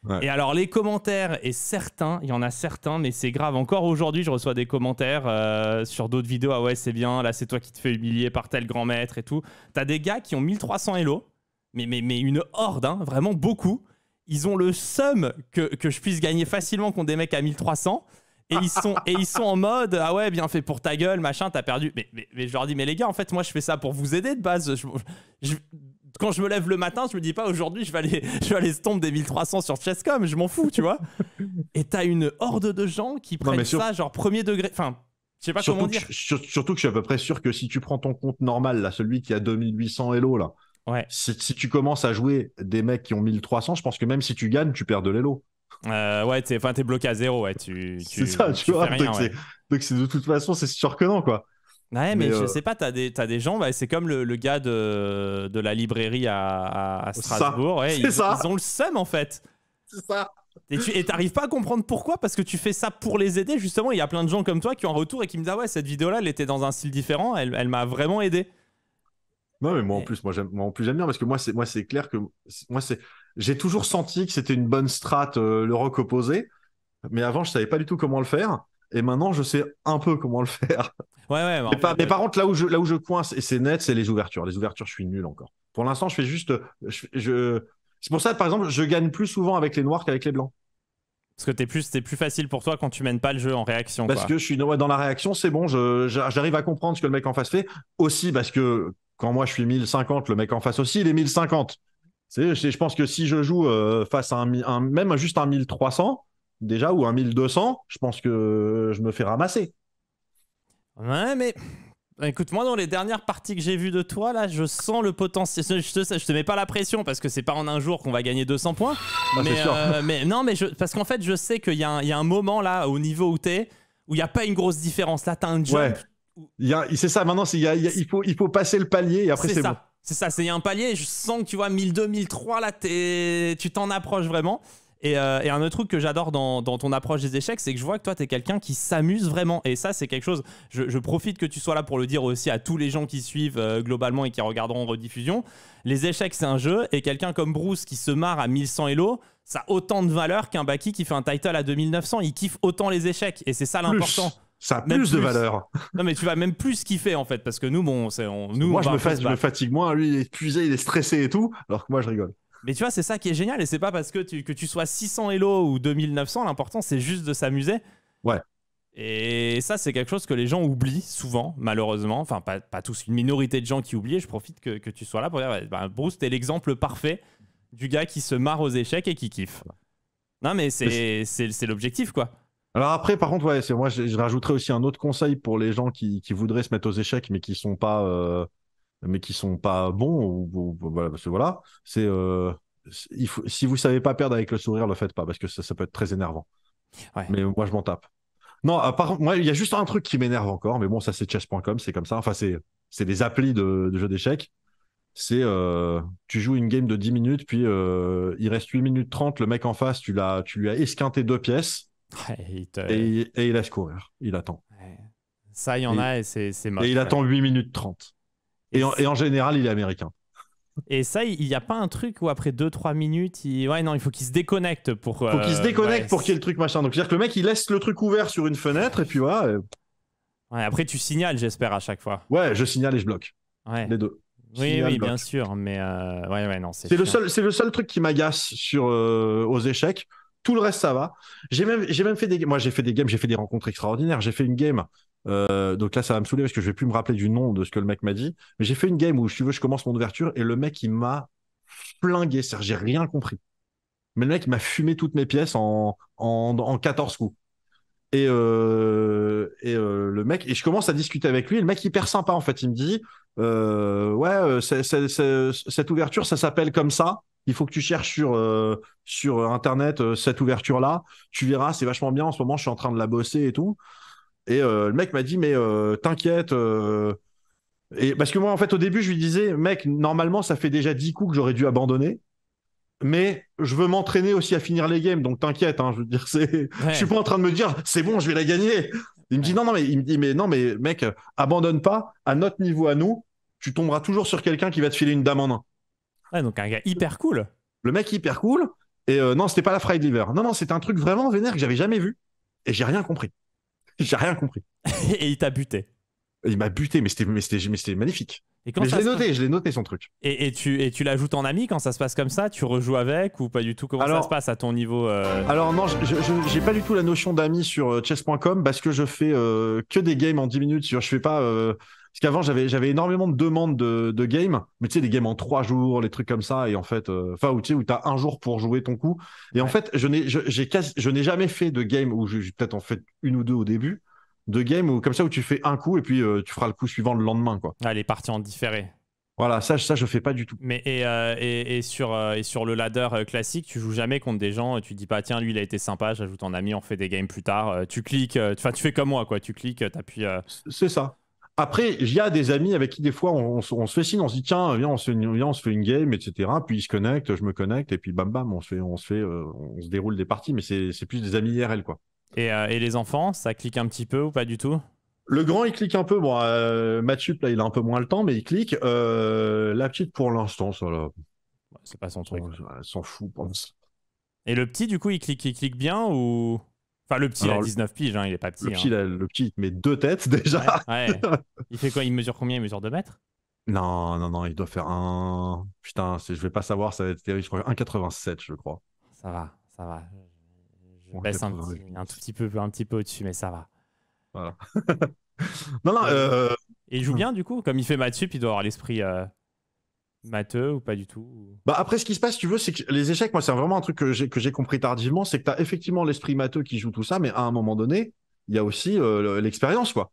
Ouais. Et alors, les commentaires, et certains, il y en a certains, mais c'est grave. Encore aujourd'hui, je reçois des commentaires sur d'autres vidéos. Ah ouais, c'est bien, là, c'est toi qui te fais humilier par tel grand maître et tout. T'as des gars qui ont 1300 Elo, mais une horde, hein, vraiment beaucoup. Ils ont le seum que je puisse gagner facilement contre des mecs à 1300. Et ils sont en mode ah ouais, bien fait pour ta gueule, machin, t'as perdu. Mais je leur dis, mais les gars, en fait, moi, je fais ça pour vous aider de base. Quand je me lève le matin, je me dis pas aujourd'hui, je vais aller stomp des 1300 sur Chesscom, je m'en fous, tu vois. Et t'as une horde de gens qui prennent ça, genre premier degré. Enfin, je sais pas comment dire. Surtout que je suis à peu près sûr que si tu prends ton compte normal, là, celui qui a 2800 Elo, là, ouais. Si tu commences à jouer des mecs qui ont 1300, je pense que même si tu gagnes, tu perds de l'élo. Ouais, t'es bloqué à zéro, ouais. C'est ça, tu vois. Rien, donc c'est de toute façon, c'est surprenant, quoi. Ouais, mais je sais pas, t'as des gens, c'est comme le gars de la librairie à Strasbourg. Ouais, ils ont le seum, en fait. C'est ça. Et t'arrives pas à comprendre pourquoi, parce que tu fais ça pour les aider, justement. Il y a plein de gens comme toi qui ont un retour et qui me disent ah ouais, cette vidéo-là, elle était dans un style différent, elle m'a vraiment aidé. Non, mais moi en plus, j'aime bien parce que moi c'est clair que j'ai toujours senti que c'était une bonne strat le rock opposé, mais avant je savais pas du tout comment le faire, et maintenant je sais un peu comment le faire. Ouais, Mais par contre là où je coince et c'est net, c'est les ouvertures. Les ouvertures, je suis nul encore. Pour l'instant, je fais juste, c'est pour ça par exemple, je gagne plus souvent avec les noirs qu'avec les blancs. Parce que c'est plus facile pour toi quand tu mènes pas le jeu en réaction. Parce que je suis dans la réaction, c'est bon, j'arrive à comprendre ce que le mec en face fait. Aussi parce que quand moi je suis 1050, le mec en face aussi, il est 1050. Je pense que si je joue face à même juste un 1300, déjà, ou un 1200, je pense que je me fais ramasser. Ouais, mais écoute, moi, dans les dernières parties que j'ai vues de toi, là, je sens le potentiel. Je te mets pas la pression parce que c'est pas en un jour qu'on va gagner 200 points. Ah, mais, c'est sûr. parce qu'en fait, je sais qu'il y a un moment là, au niveau où t'es, où il n'y a pas une grosse différence. Là, t'as un jump. Ouais. C'est ça, maintenant, il faut passer le palier et après c'est bon. C'est ça, il y a un palier. Je sens que tu vois, 1002, 1003, là, tu t'en approches vraiment. Et un autre truc que j'adore dans ton approche des échecs, c'est que je vois que toi, t'es quelqu'un qui s'amuse vraiment. Et ça, c'est quelque chose, je profite que tu sois là pour le dire aussi à tous les gens qui suivent globalement et qui regarderont en rediffusion. Les échecs, c'est un jeu. Et quelqu'un comme Bruce qui se marre à 1100 Elo, ça a autant de valeur qu'un Baki qui fait un title à 2900. Il kiffe autant les échecs. Et c'est ça l'important. Ça a plus de valeur. Non, mais tu vas même plus kiffer en fait. Parce que nous, moi, je me fatigue moins. Lui, il est épuisé, il est stressé et tout. Alors que moi, je rigole. Mais tu vois, c'est ça qui est génial. Et c'est pas parce que tu sois 600 Elo ou 2900. L'important, c'est juste de s'amuser. Ouais. Et ça, c'est quelque chose que les gens oublient souvent, malheureusement. Enfin, pas tous, une minorité de gens qui oublient. Je profite que tu sois là pour dire Bruce, t'es l'exemple parfait du gars qui se marre aux échecs et qui kiffe. Non, mais c'est l'objectif, quoi. Alors après, par contre, ouais, moi, je rajouterais aussi un autre conseil pour les gens qui voudraient se mettre aux échecs, mais qui sont pas bons. Voilà, parce que voilà, si vous savez pas perdre avec le sourire, le faites pas, parce que ça peut être très énervant. Ouais. Mais moi, je m'en tape. Non, par contre, moi, il y a juste un truc qui m'énerve encore, mais bon, ça c'est chess.com, c'est comme ça. Enfin, c'est des applis de jeux d'échecs. C'est tu joues une game de 10 minutes, puis il reste 8 minutes 30, le mec en face, tu lui as esquinté 2 pièces. Ouais, et il laisse courir, il attend. Ouais. Ça, il y en a et c'est moche. Et il attend 8 minutes 30. Et en général, il est américain. Et ça, il n'y a pas un truc où après 2-3 minutes, il faut qu'il se déconnecte pour. Faut qu'il se déconnecte pour qu'il y ait le truc machin. Donc, c'est-à-dire que le mec, il laisse le truc ouvert sur une fenêtre et puis voilà. Ouais, après, tu signales, j'espère, à chaque fois. Ouais, je signale et je bloque. Ouais. Les deux. Oui, bien sûr. Mais non, c'est le seul truc qui m'agace aux échecs. Tout le reste, ça va. J'ai même fait des games. Moi, j'ai fait des rencontres extraordinaires. J'ai fait une game. Donc là, ça va me saouler parce que je vais plus me rappeler du nom de ce que le mec m'a dit. Mais j'ai fait une game où, si tu veux, je commence mon ouverture et le mec, il m'a flingué. C'est-à-dire, j'ai rien compris. Mais le mec, il m'a fumé toutes mes pièces en 14 coups. Et le mec, et je commence à discuter avec lui. Et le mec, hyper sympa, en fait. Il me dit cette ouverture, ça s'appelle comme ça. Il faut que tu cherches sur Internet cette ouverture-là. Tu verras, c'est vachement bien. En ce moment, je suis en train de la bosser et tout. Et le mec m'a dit, mais t'inquiète. Et parce que moi, en fait, au début, je lui disais, mec, normalement, ça fait déjà 10 coups que j'aurais dû abandonner. Mais je veux m'entraîner aussi à finir les games. Donc t'inquiète, hein, je veux dire, je suis pas en train de me dire, c'est bon, je vais la gagner. Il me dit, non, mais mec, abandonne pas. À notre niveau, à nous, tu tomberas toujours sur quelqu'un qui va te filer une dame en un. Ouais, donc un gars hyper cool. Le mec hyper cool. Et non, c'était pas la Fried Liver. Non, c'était un truc vraiment vénère que j'avais jamais vu. Et j'ai rien compris. J'ai rien compris. Et il t'a buté. Il m'a buté, mais c'était magnifique. Et quand mais je l'ai noté son truc. Et tu l'ajoutes en ami quand ça se passe comme ça? Tu rejoues avec ou pas du tout? Comment ça se passe à ton niveau Alors non, j'ai pas du tout la notion d'ami sur chess.com parce que je fais que des games en 10 minutes. Je fais pas... Parce qu'avant, j'avais énormément de demandes de games, mais tu sais, des games en 3 jours, les trucs comme ça, et en fait, où tu sais, où t'as un jour pour jouer ton coup. Et en fait, je n'ai jamais fait de game où j'ai peut-être en fait une ou deux au début, de game où, comme ça, où tu fais un coup et puis tu feras le coup suivant le lendemain, quoi. Ah, les parties en différé. Voilà, ça, je fais pas du tout. Mais et sur le ladder classique, tu joues jamais contre des gens, tu dis pas tiens lui il a été sympa, j'ajoute en ami, on fait des games plus tard. Tu cliques, tu fais comme moi quoi, tu cliques, t'appuies. C'est ça. Après, il y a des amis avec qui des fois on se fait signe, on se dit tiens, viens, on se fait une game, etc. Puis ils se connectent, je me connecte, et puis bam bam, on se déroule des parties, mais c'est plus des amis IRL, quoi. Et les enfants, ça clique un petit peu ou pas du tout? Le grand, il clique un peu. Bon, Mathieu, là, il a un peu moins le temps, mais il clique. La petite, pour l'instant, ça, là, Ouais, c'est pas son truc. elle s'en fout. Et le petit, du coup, il clique bien ou... Enfin, le petit, il a Alors, 19 piges, hein, il est pas petit. Hein. le petit, il te met 2 têtes déjà. Ouais, ouais. Il fait quoi? Il mesure combien? Il mesure 2 mètres? Non, non, non, il doit faire un. Putain, je vais pas savoir, ça va être terrible. Je crois 1,87, je crois. Ça va, ça va. Je Ou baisse 1,88. un petit peu au-dessus, mais ça va. Voilà. Non, non, Et, et il joue bien, du coup? Comme il fait maths sup, il doit avoir l'esprit matheux ou pas du tout? bah après, ce qui se passe, si tu veux, c'est que les échecs, moi, c'est vraiment un truc que j'ai compris tardivement, c'est que tu as effectivement l'esprit matheux qui joue tout ça, mais à un moment donné, il y a aussi l'expérience, quoi.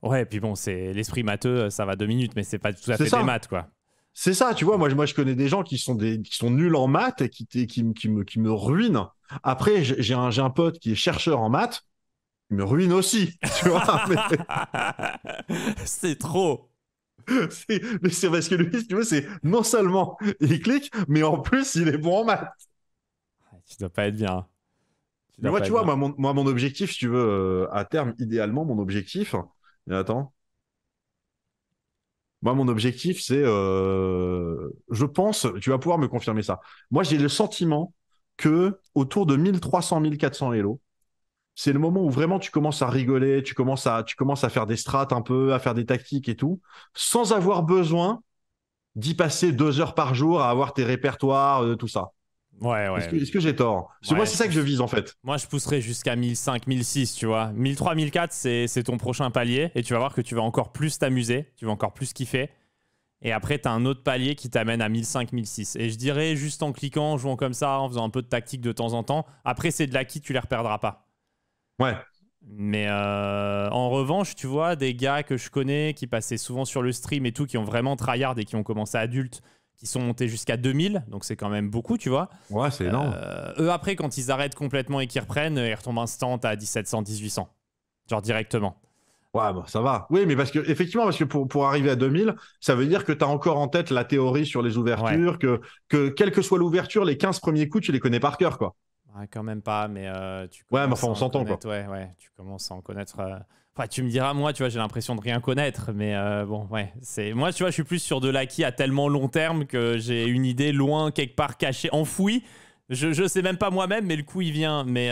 Ouais, et puis bon, c'est l'esprit matheux, ça va 2 minutes, mais c'est pas tout à C'est fait des ça. maths, quoi. C'est ça, tu vois, moi je connais des gens qui sont nuls en maths et qui me ruinent. Après, j'ai un pote qui est chercheur en maths, il me ruine aussi, tu vois. C'est trop. Mais c'est parce que lui, si tu veux, c'est non seulement il clique, mais en plus il est bon en maths. Tu dois pas être bien. Tu Mais dois moi, pas tu être vois, bien. mon objectif, si tu veux, à terme, idéalement, mon objectif, et attends, moi, mon objectif, c'est, je pense, tu vas pouvoir me confirmer ça. Moi, j'ai le sentiment que autour de 1300, 1400 Elo, c'est le moment où vraiment tu commences à rigoler, tu commences à faire des strats un peu, à faire des tactiques et tout, sans avoir besoin d'y passer 2 heures par jour à avoir tes répertoires, tout ça. Ouais, ouais. Est-ce que j'ai tort? Parce que moi, Ouais, c'est ça que je vise en fait. moi, je pousserais jusqu'à 1005, 1006, tu vois. 1003, 1004, c'est ton prochain palier. Et tu vas voir que tu vas encore plus t'amuser. Tu vas encore plus kiffer. Et après, tu as un autre palier qui t'amène à 1005, 1006. Et je dirais, juste en cliquant, en jouant comme ça, en faisant un peu de tactique de temps en temps, après, c'est de l'acquis, tu les reperdras pas. Ouais, Mais en revanche, tu vois, des gars que je connais qui passaient souvent sur le stream et tout, qui ont vraiment tryhard et qui ont commencé adultes, qui sont montés jusqu'à 2000, donc c'est quand même beaucoup, tu vois. ouais, c'est énorme. Eux, après, quand ils arrêtent complètement et qu'ils reprennent, ils retombent instant à 1700, 1800. Genre directement. Ouais, bah, ça va. Oui, mais effectivement, parce que pour arriver à 2000, ça veut dire que tu as encore en tête la théorie sur les Ouais. ouvertures, que quelle que soit l'ouverture, les 15 premiers coups, tu les connais par cœur, quoi. Ouais, quand même pas, mais tu Ouais, mais commences enfin, à on en s'entend, quoi. connaître. Ouais, ouais, tu commences à en connaître. Enfin, tu me diras, moi, tu vois, j'ai l'impression de rien connaître, mais bon, ouais. Moi, tu vois, je suis plus sur de l'acquis à tellement long terme que j'ai une idée loin, quelque part cachée, enfouie. Je sais même pas moi-même, mais le coup, il vient. Mais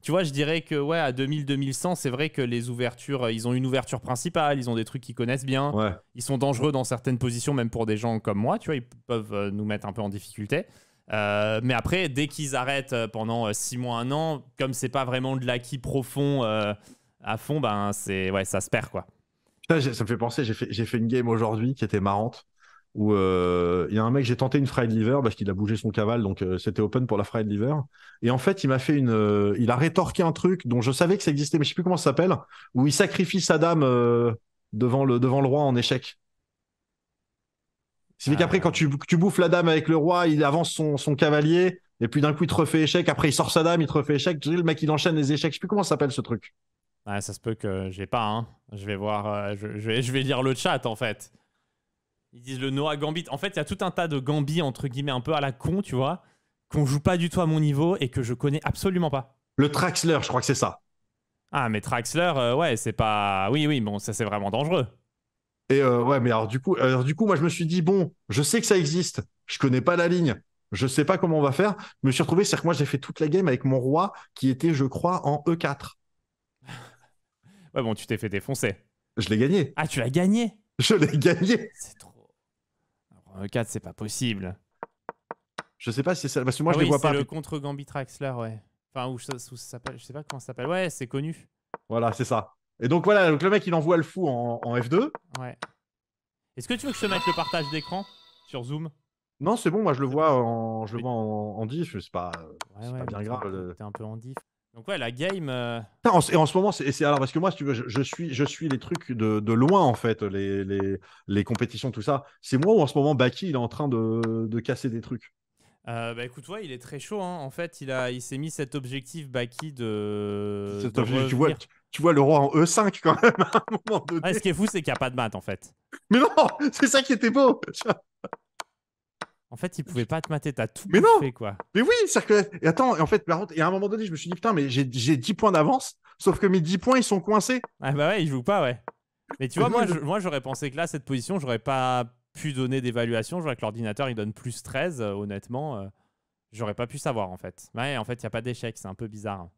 tu vois, je dirais que, ouais, à 2000, 2100, c'est vrai que les ouvertures, ils ont une ouverture principale, ils ont des trucs qu'ils connaissent bien. Ouais. Ils sont dangereux dans certaines positions, même pour des gens comme moi, tu vois, ils peuvent nous mettre un peu en difficulté. Mais après, dès qu'ils arrêtent pendant 6 mois, 1 an, comme c'est pas vraiment de l'acquis profond à fond, ben ouais, ça se perd quoi. Putain, ça me fait penser, j'ai fait une game aujourd'hui qui était marrante, où il y a un mec, j'ai tenté une fried liver parce qu'il a bougé son cavale, donc c'était open pour la fried liver. Et en fait, il a rétorqué un truc dont je savais que ça existait, mais je sais plus comment ça s'appelle, où il sacrifie sa dame devant le roi en échec. C'est qu'après, quand Euh, tu bouffes la dame avec le roi, il avance son cavalier, et puis d'un coup, il te refait échec. Après, il sort sa dame, il te refait échec. Tu sais, le mec, il enchaîne les échecs. Je sais plus comment ça s'appelle ce truc. ouais, ça se peut que j'ai pas. Hein. Je vais voir, je vais lire le chat en fait. Ils disent le Noah Gambit. En fait, il y a tout un tas de Gambits entre guillemets un peu à la con, tu vois, qu'on joue pas du tout à mon niveau et que je connais absolument pas. Le Traxler, je crois que c'est ça. Ah, mais Traxler, ouais, c'est pas. Oui, oui, bon, ça c'est vraiment dangereux. Et ouais, mais alors du coup, moi, je me suis dit, bon, je sais que ça existe. Je connais pas la ligne. Je sais pas comment on va faire. Je me suis retrouvé, c'est que moi, j'ai fait toute la game avec mon roi qui était, je crois, en E4. Ouais, bon, tu t'es fait défoncer. Je l'ai gagné. Ah, tu l'as gagné. Je l'ai gagné. C'est trop. Alors, 4, c'est pas possible. Je sais pas si c'est ça. Parce que moi, Ah je les oui, vois c'est pas. le contre Gambit Traxler, ouais. Enfin, où ça s'appelle, je sais pas comment ça s'appelle. Ouais, c'est connu. Voilà, c'est ça. Et donc, voilà, donc le mec, il envoie le fou en F2. Ouais. Est-ce que tu veux que je te mette le partage d'écran sur Zoom? Non, c'est bon, moi, je le Mais- vois en diff. Ouais, C'est ouais, pas mais bien grave. t'es un peu en diff. Donc ouais, la game. Putain, et en ce moment, alors parce que moi, si tu veux, je suis les trucs de loin en fait, les compétitions, tout ça. C'est moi où en ce moment, Baki, il est en train de casser des trucs. Bah écoute, ouais, il est très chaud. Hein. En fait, il s'est mis cet objectif Baki C'est de Tu vois, revenir. tu vois le roi en E5 quand même à un moment donné. Ouais, ce qui est fou, c'est qu'il n'y a pas de maths en fait. Mais non, c'est ça qui était beau. En fait, il pouvait pas te mater, t'as tout Mais non, bouffé, quoi. mais oui, c'est-à-dire que... Et attends, en fait, par contre, et à un moment donné, je me suis dit, putain, mais j'ai 10 points d'avance, sauf que mes 10 points, ils sont coincés. Ah bah ouais, il joue pas, ouais. Mais tu vois, moi j'aurais pensé que là, cette position, j'aurais pas pu donner d'évaluation. Je vois que l'ordinateur, il donne plus 13, honnêtement. J'aurais pas pu savoir, en fait. Ouais, en fait, il n'y a pas d'échec, c'est un peu bizarre.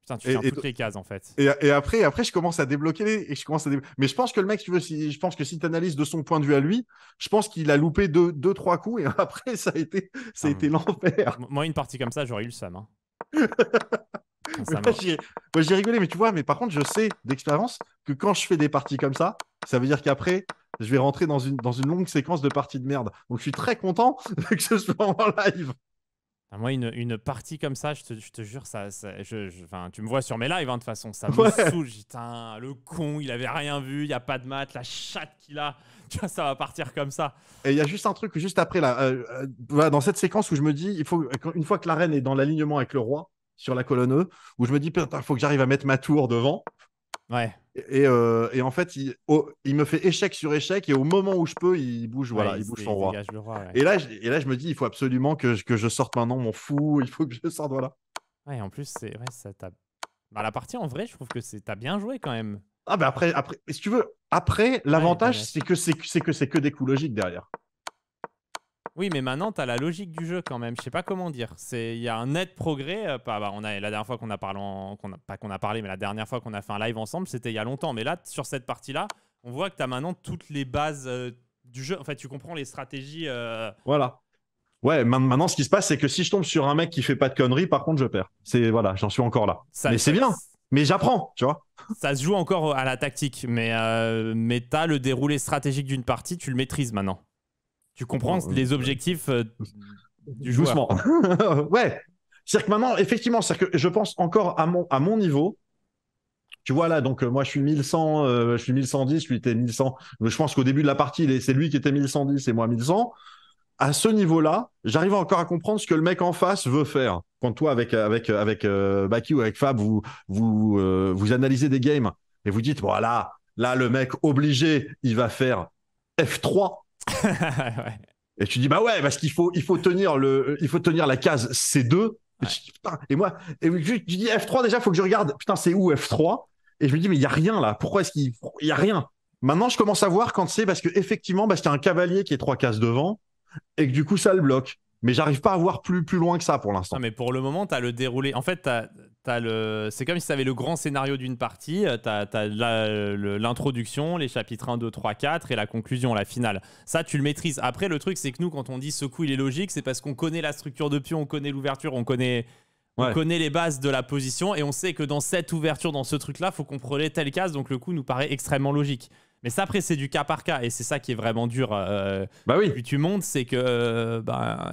Putain, tu tiens toutes les cases, en fait. Et après, je commence à débloquer. Et je commence à Mais je pense que le mec, tu veux, je pense que si tu analyses de son point de vue à lui, je pense qu'il a loupé deux, trois coups. Et après, ça a été l'enfer. Moi, une partie comme ça, j'aurais eu le seum. Hein. Moi, j'ai rigolé. Mais tu vois, mais par contre, je sais d'expérience que quand je fais des parties comme ça veut dire qu'après, je vais rentrer dans une longue séquence de parties de merde. Donc, je suis très content que ce soit en live. Moi, une partie comme ça, je te jure, tu me vois sur mes lives, hein, de toute façon, ça me Ouais. saoule. Putain, le con, il avait rien vu, il n'y a pas de maths, la chatte qu'il a, tu vois, ça va partir comme ça. Et il y a juste un truc, juste après, là, voilà, dans cette séquence où je me dis, une fois que la reine est dans l'alignement avec le roi, sur la colonne E, où je me dis, putain, il faut que j'arrive à mettre ma tour devant. Ouais. Et en fait, il me fait échec sur échec, et au moment où je peux, il bouge, Ouais, voilà, il bouge son roi. Le roi ouais. Et là, je me dis, il faut absolument que je sorte maintenant mon fou, il faut que je sorte, voilà. Ouais, en plus, ça t'a... Bah, la partie, en vrai, je trouve que t'as bien joué quand même. Ah, ben après, si tu veux, après, l'avantage, c'est que c'est que des coups logiques derrière. Oui, mais maintenant, tu as la logique du jeu quand même. Je sais pas comment dire. Il y a un net progrès. La dernière fois qu'on a parlé, pas qu'on a parlé, mais la dernière fois qu'on a fait un live ensemble, c'était il y a longtemps. Mais là, sur cette partie-là, on voit que tu as maintenant toutes les bases du jeu. En fait, tu comprends les stratégies. Voilà. Ouais, maintenant, ce qui se passe, c'est que si je tombe sur un mec qui fait pas de conneries, par contre, je perds. Voilà, j'en suis encore là. Mais c'est bien. Mais j'apprends, tu vois. Ça se joue encore à la tactique. Mais tu as le déroulé stratégique d'une partie, tu le maîtrises maintenant. Tu comprends les objectifs du joueur. Doucement. Ouais. C'est-à-dire que maintenant, effectivement, c'est-à-dire que je pense encore à mon niveau. Tu vois là, donc moi je suis 1100, je suis 1110, lui était 1100. Je pense qu'au début de la partie, c'est lui qui était 1110 et moi 1100. À ce niveau-là, j'arrive encore à comprendre ce que le mec en face veut faire. Quand toi, avec Baki ou avec Fab, vous analysez des games et vous dites, voilà, là, le mec obligé, il va faire F3. Ouais. Et tu dis, bah ouais, parce qu'il faut tenir la case C2. Ouais. Et moi, je dis F3 déjà, il faut que je regarde, putain, c'est où F3? Et je me dis, mais il n'y a rien là. Pourquoi est-ce qu'il y a rien? Maintenant, je commence à voir quand c'est parce qu'effectivement, c'est un cavalier qui est 3 cases devant et que du coup, ça le bloque. Mais j'arrive pas à voir plus loin que ça pour l'instant. Non, mais pour le moment, tu as le déroulé. En fait, c'est comme si tu avais le grand scénario d'une partie. Tu as l'introduction, les chapitres 1, 2, 3, 4 et la conclusion, la finale. Ça, tu le maîtrises. Après, le truc, c'est que nous, quand on dit ce coup, il est logique, c'est parce qu'on connaît la structure de pion, on connaît l'ouverture, on connaît les bases de la position et on sait que dans cette ouverture, dans ce truc-là, il faut qu'on prenne telle case. Donc, le coup nous paraît extrêmement logique. Mais ça, après, c'est du cas par cas. Et c'est ça qui est vraiment dur. Bah oui. Plus tu montes, c'est que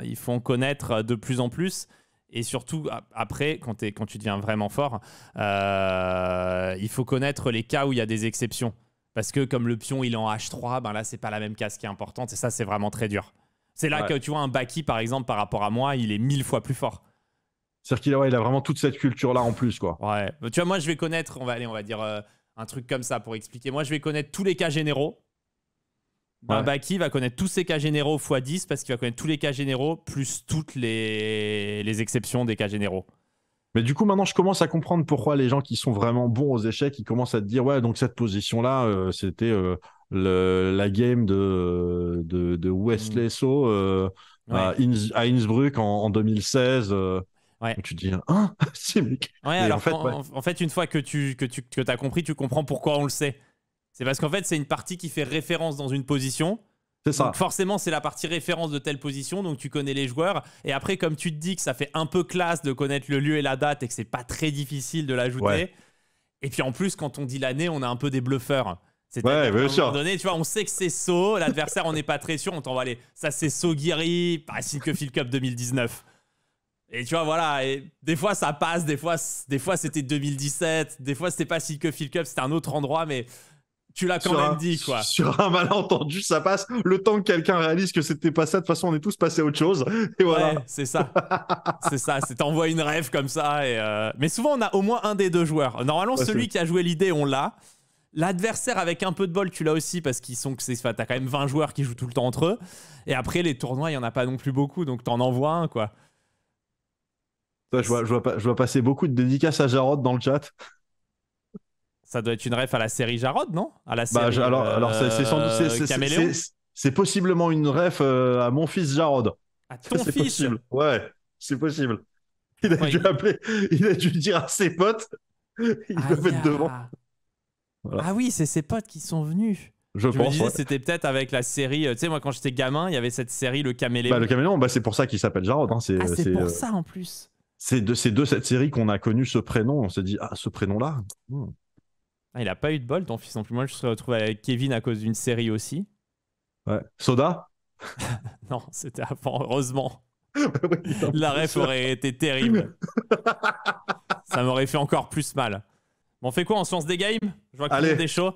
il faut en connaître de plus en plus. Et surtout, après, quand tu deviens vraiment fort, il faut connaître les cas où il y a des exceptions. Parce que comme le pion, il est en H3, là, c'est pas la même case qui est importante. Et ça, c'est vraiment très dur. C'est là que tu vois un Baki, par exemple, par rapport à moi, il est 1000 fois plus fort. C'est-à-dire qu'il il a vraiment toute cette culture-là en plus, quoi. Ouais. Tu vois, moi, je vais connaître, on va dire un truc comme ça pour expliquer. Moi, je vais connaître tous les cas généraux. Baki va connaître tous ses cas généraux x10 parce qu'il va connaître tous les cas généraux plus toutes les exceptions des cas généraux. Mais du coup, maintenant, je commence à comprendre pourquoi les gens qui sont vraiment bons aux échecs, ils commencent à te dire, ouais, donc cette position-là, c'était la game de Wesley So à Innsbruck en 2016. Ouais. Tu te dis, hein? Ouais, alors en fait, une fois que tu as compris, tu comprends pourquoi on le sait. C'est parce qu'en fait, c'est une partie qui fait référence dans une position. C'est ça. Donc forcément, c'est la partie référence de telle position, donc tu connais les joueurs. Et après, comme tu te dis que ça fait un peu classe de connaître le lieu et la date et que c'est pas très difficile de l'ajouter. Ouais. Et puis en plus, quand on dit l'année, on a un peu des bluffeurs. C'est-à-dire qu'à un moment donné, tu vois, on sait que c'est So, l'adversaire, on n'est pas très sûr, on t'envoie aller. Ça, c'est So Guiri, Silkefield Cup 2019. Et tu vois, voilà, et des fois ça passe, des fois c'était 2017, des fois c'était pas Silkefield Cup, c'était un autre endroit, mais Tu l'as quand même dit, quoi. Sur un malentendu, ça passe. Le temps que quelqu'un réalise que c'était pas ça, de toute façon, on est tous passés à autre chose. Et voilà. Ouais, c'est ça. C'est ça. C'est t'envoies une rêve comme ça. Mais souvent, on a au moins un des deux joueurs. Normalement, Ouais, celui qui a joué l'idée, on l'a. L'adversaire, avec un peu de bol, tu l'as aussi parce qu'ils sont. T'as quand même 20 joueurs qui jouent tout le temps entre eux. Et après, les tournois, il y en a pas non plus beaucoup. Donc, t'en envoies un, quoi. Je vois passer beaucoup de dédicaces à Jarod dans le chat. Ça doit être une ref à la série Jarod, non? À la Bah, série alors c'est sans doute, Caméléon. c'est possiblement une ref à mon fils Jarod. À ton C'est fils. possible. Ouais, c'est possible. Il a Ouais, dû appeler, il a dû dire à ses potes, ils doivent être devant. Voilà. Ah oui, c'est ses potes qui sont venus. Je me pense. disais, Ouais. c'était peut-être avec la série. Tu sais, moi, quand j'étais gamin, il y avait cette série, Le Caméléon. Bah, le caméléon, bah, c'est pour ça qu'il s'appelle Jarod. Hein. Ah, c'est pour ça en plus. C'est de cette série qu'on a connu ce prénom. On s'est dit, ah, ce prénom-là. Ah, il a pas eu de bol, ton fils non plus. Moi, je me suis retrouvé avec Kevin à cause d'une série aussi. Ouais. Soda. Non, c'était avant, heureusement. Oui, non, La bien ref sûr. aurait été terrible. Ça m'aurait fait encore plus mal. Bon, on fait quoi? On se lance des games? Je vois que tout le Allez. monde est chaud.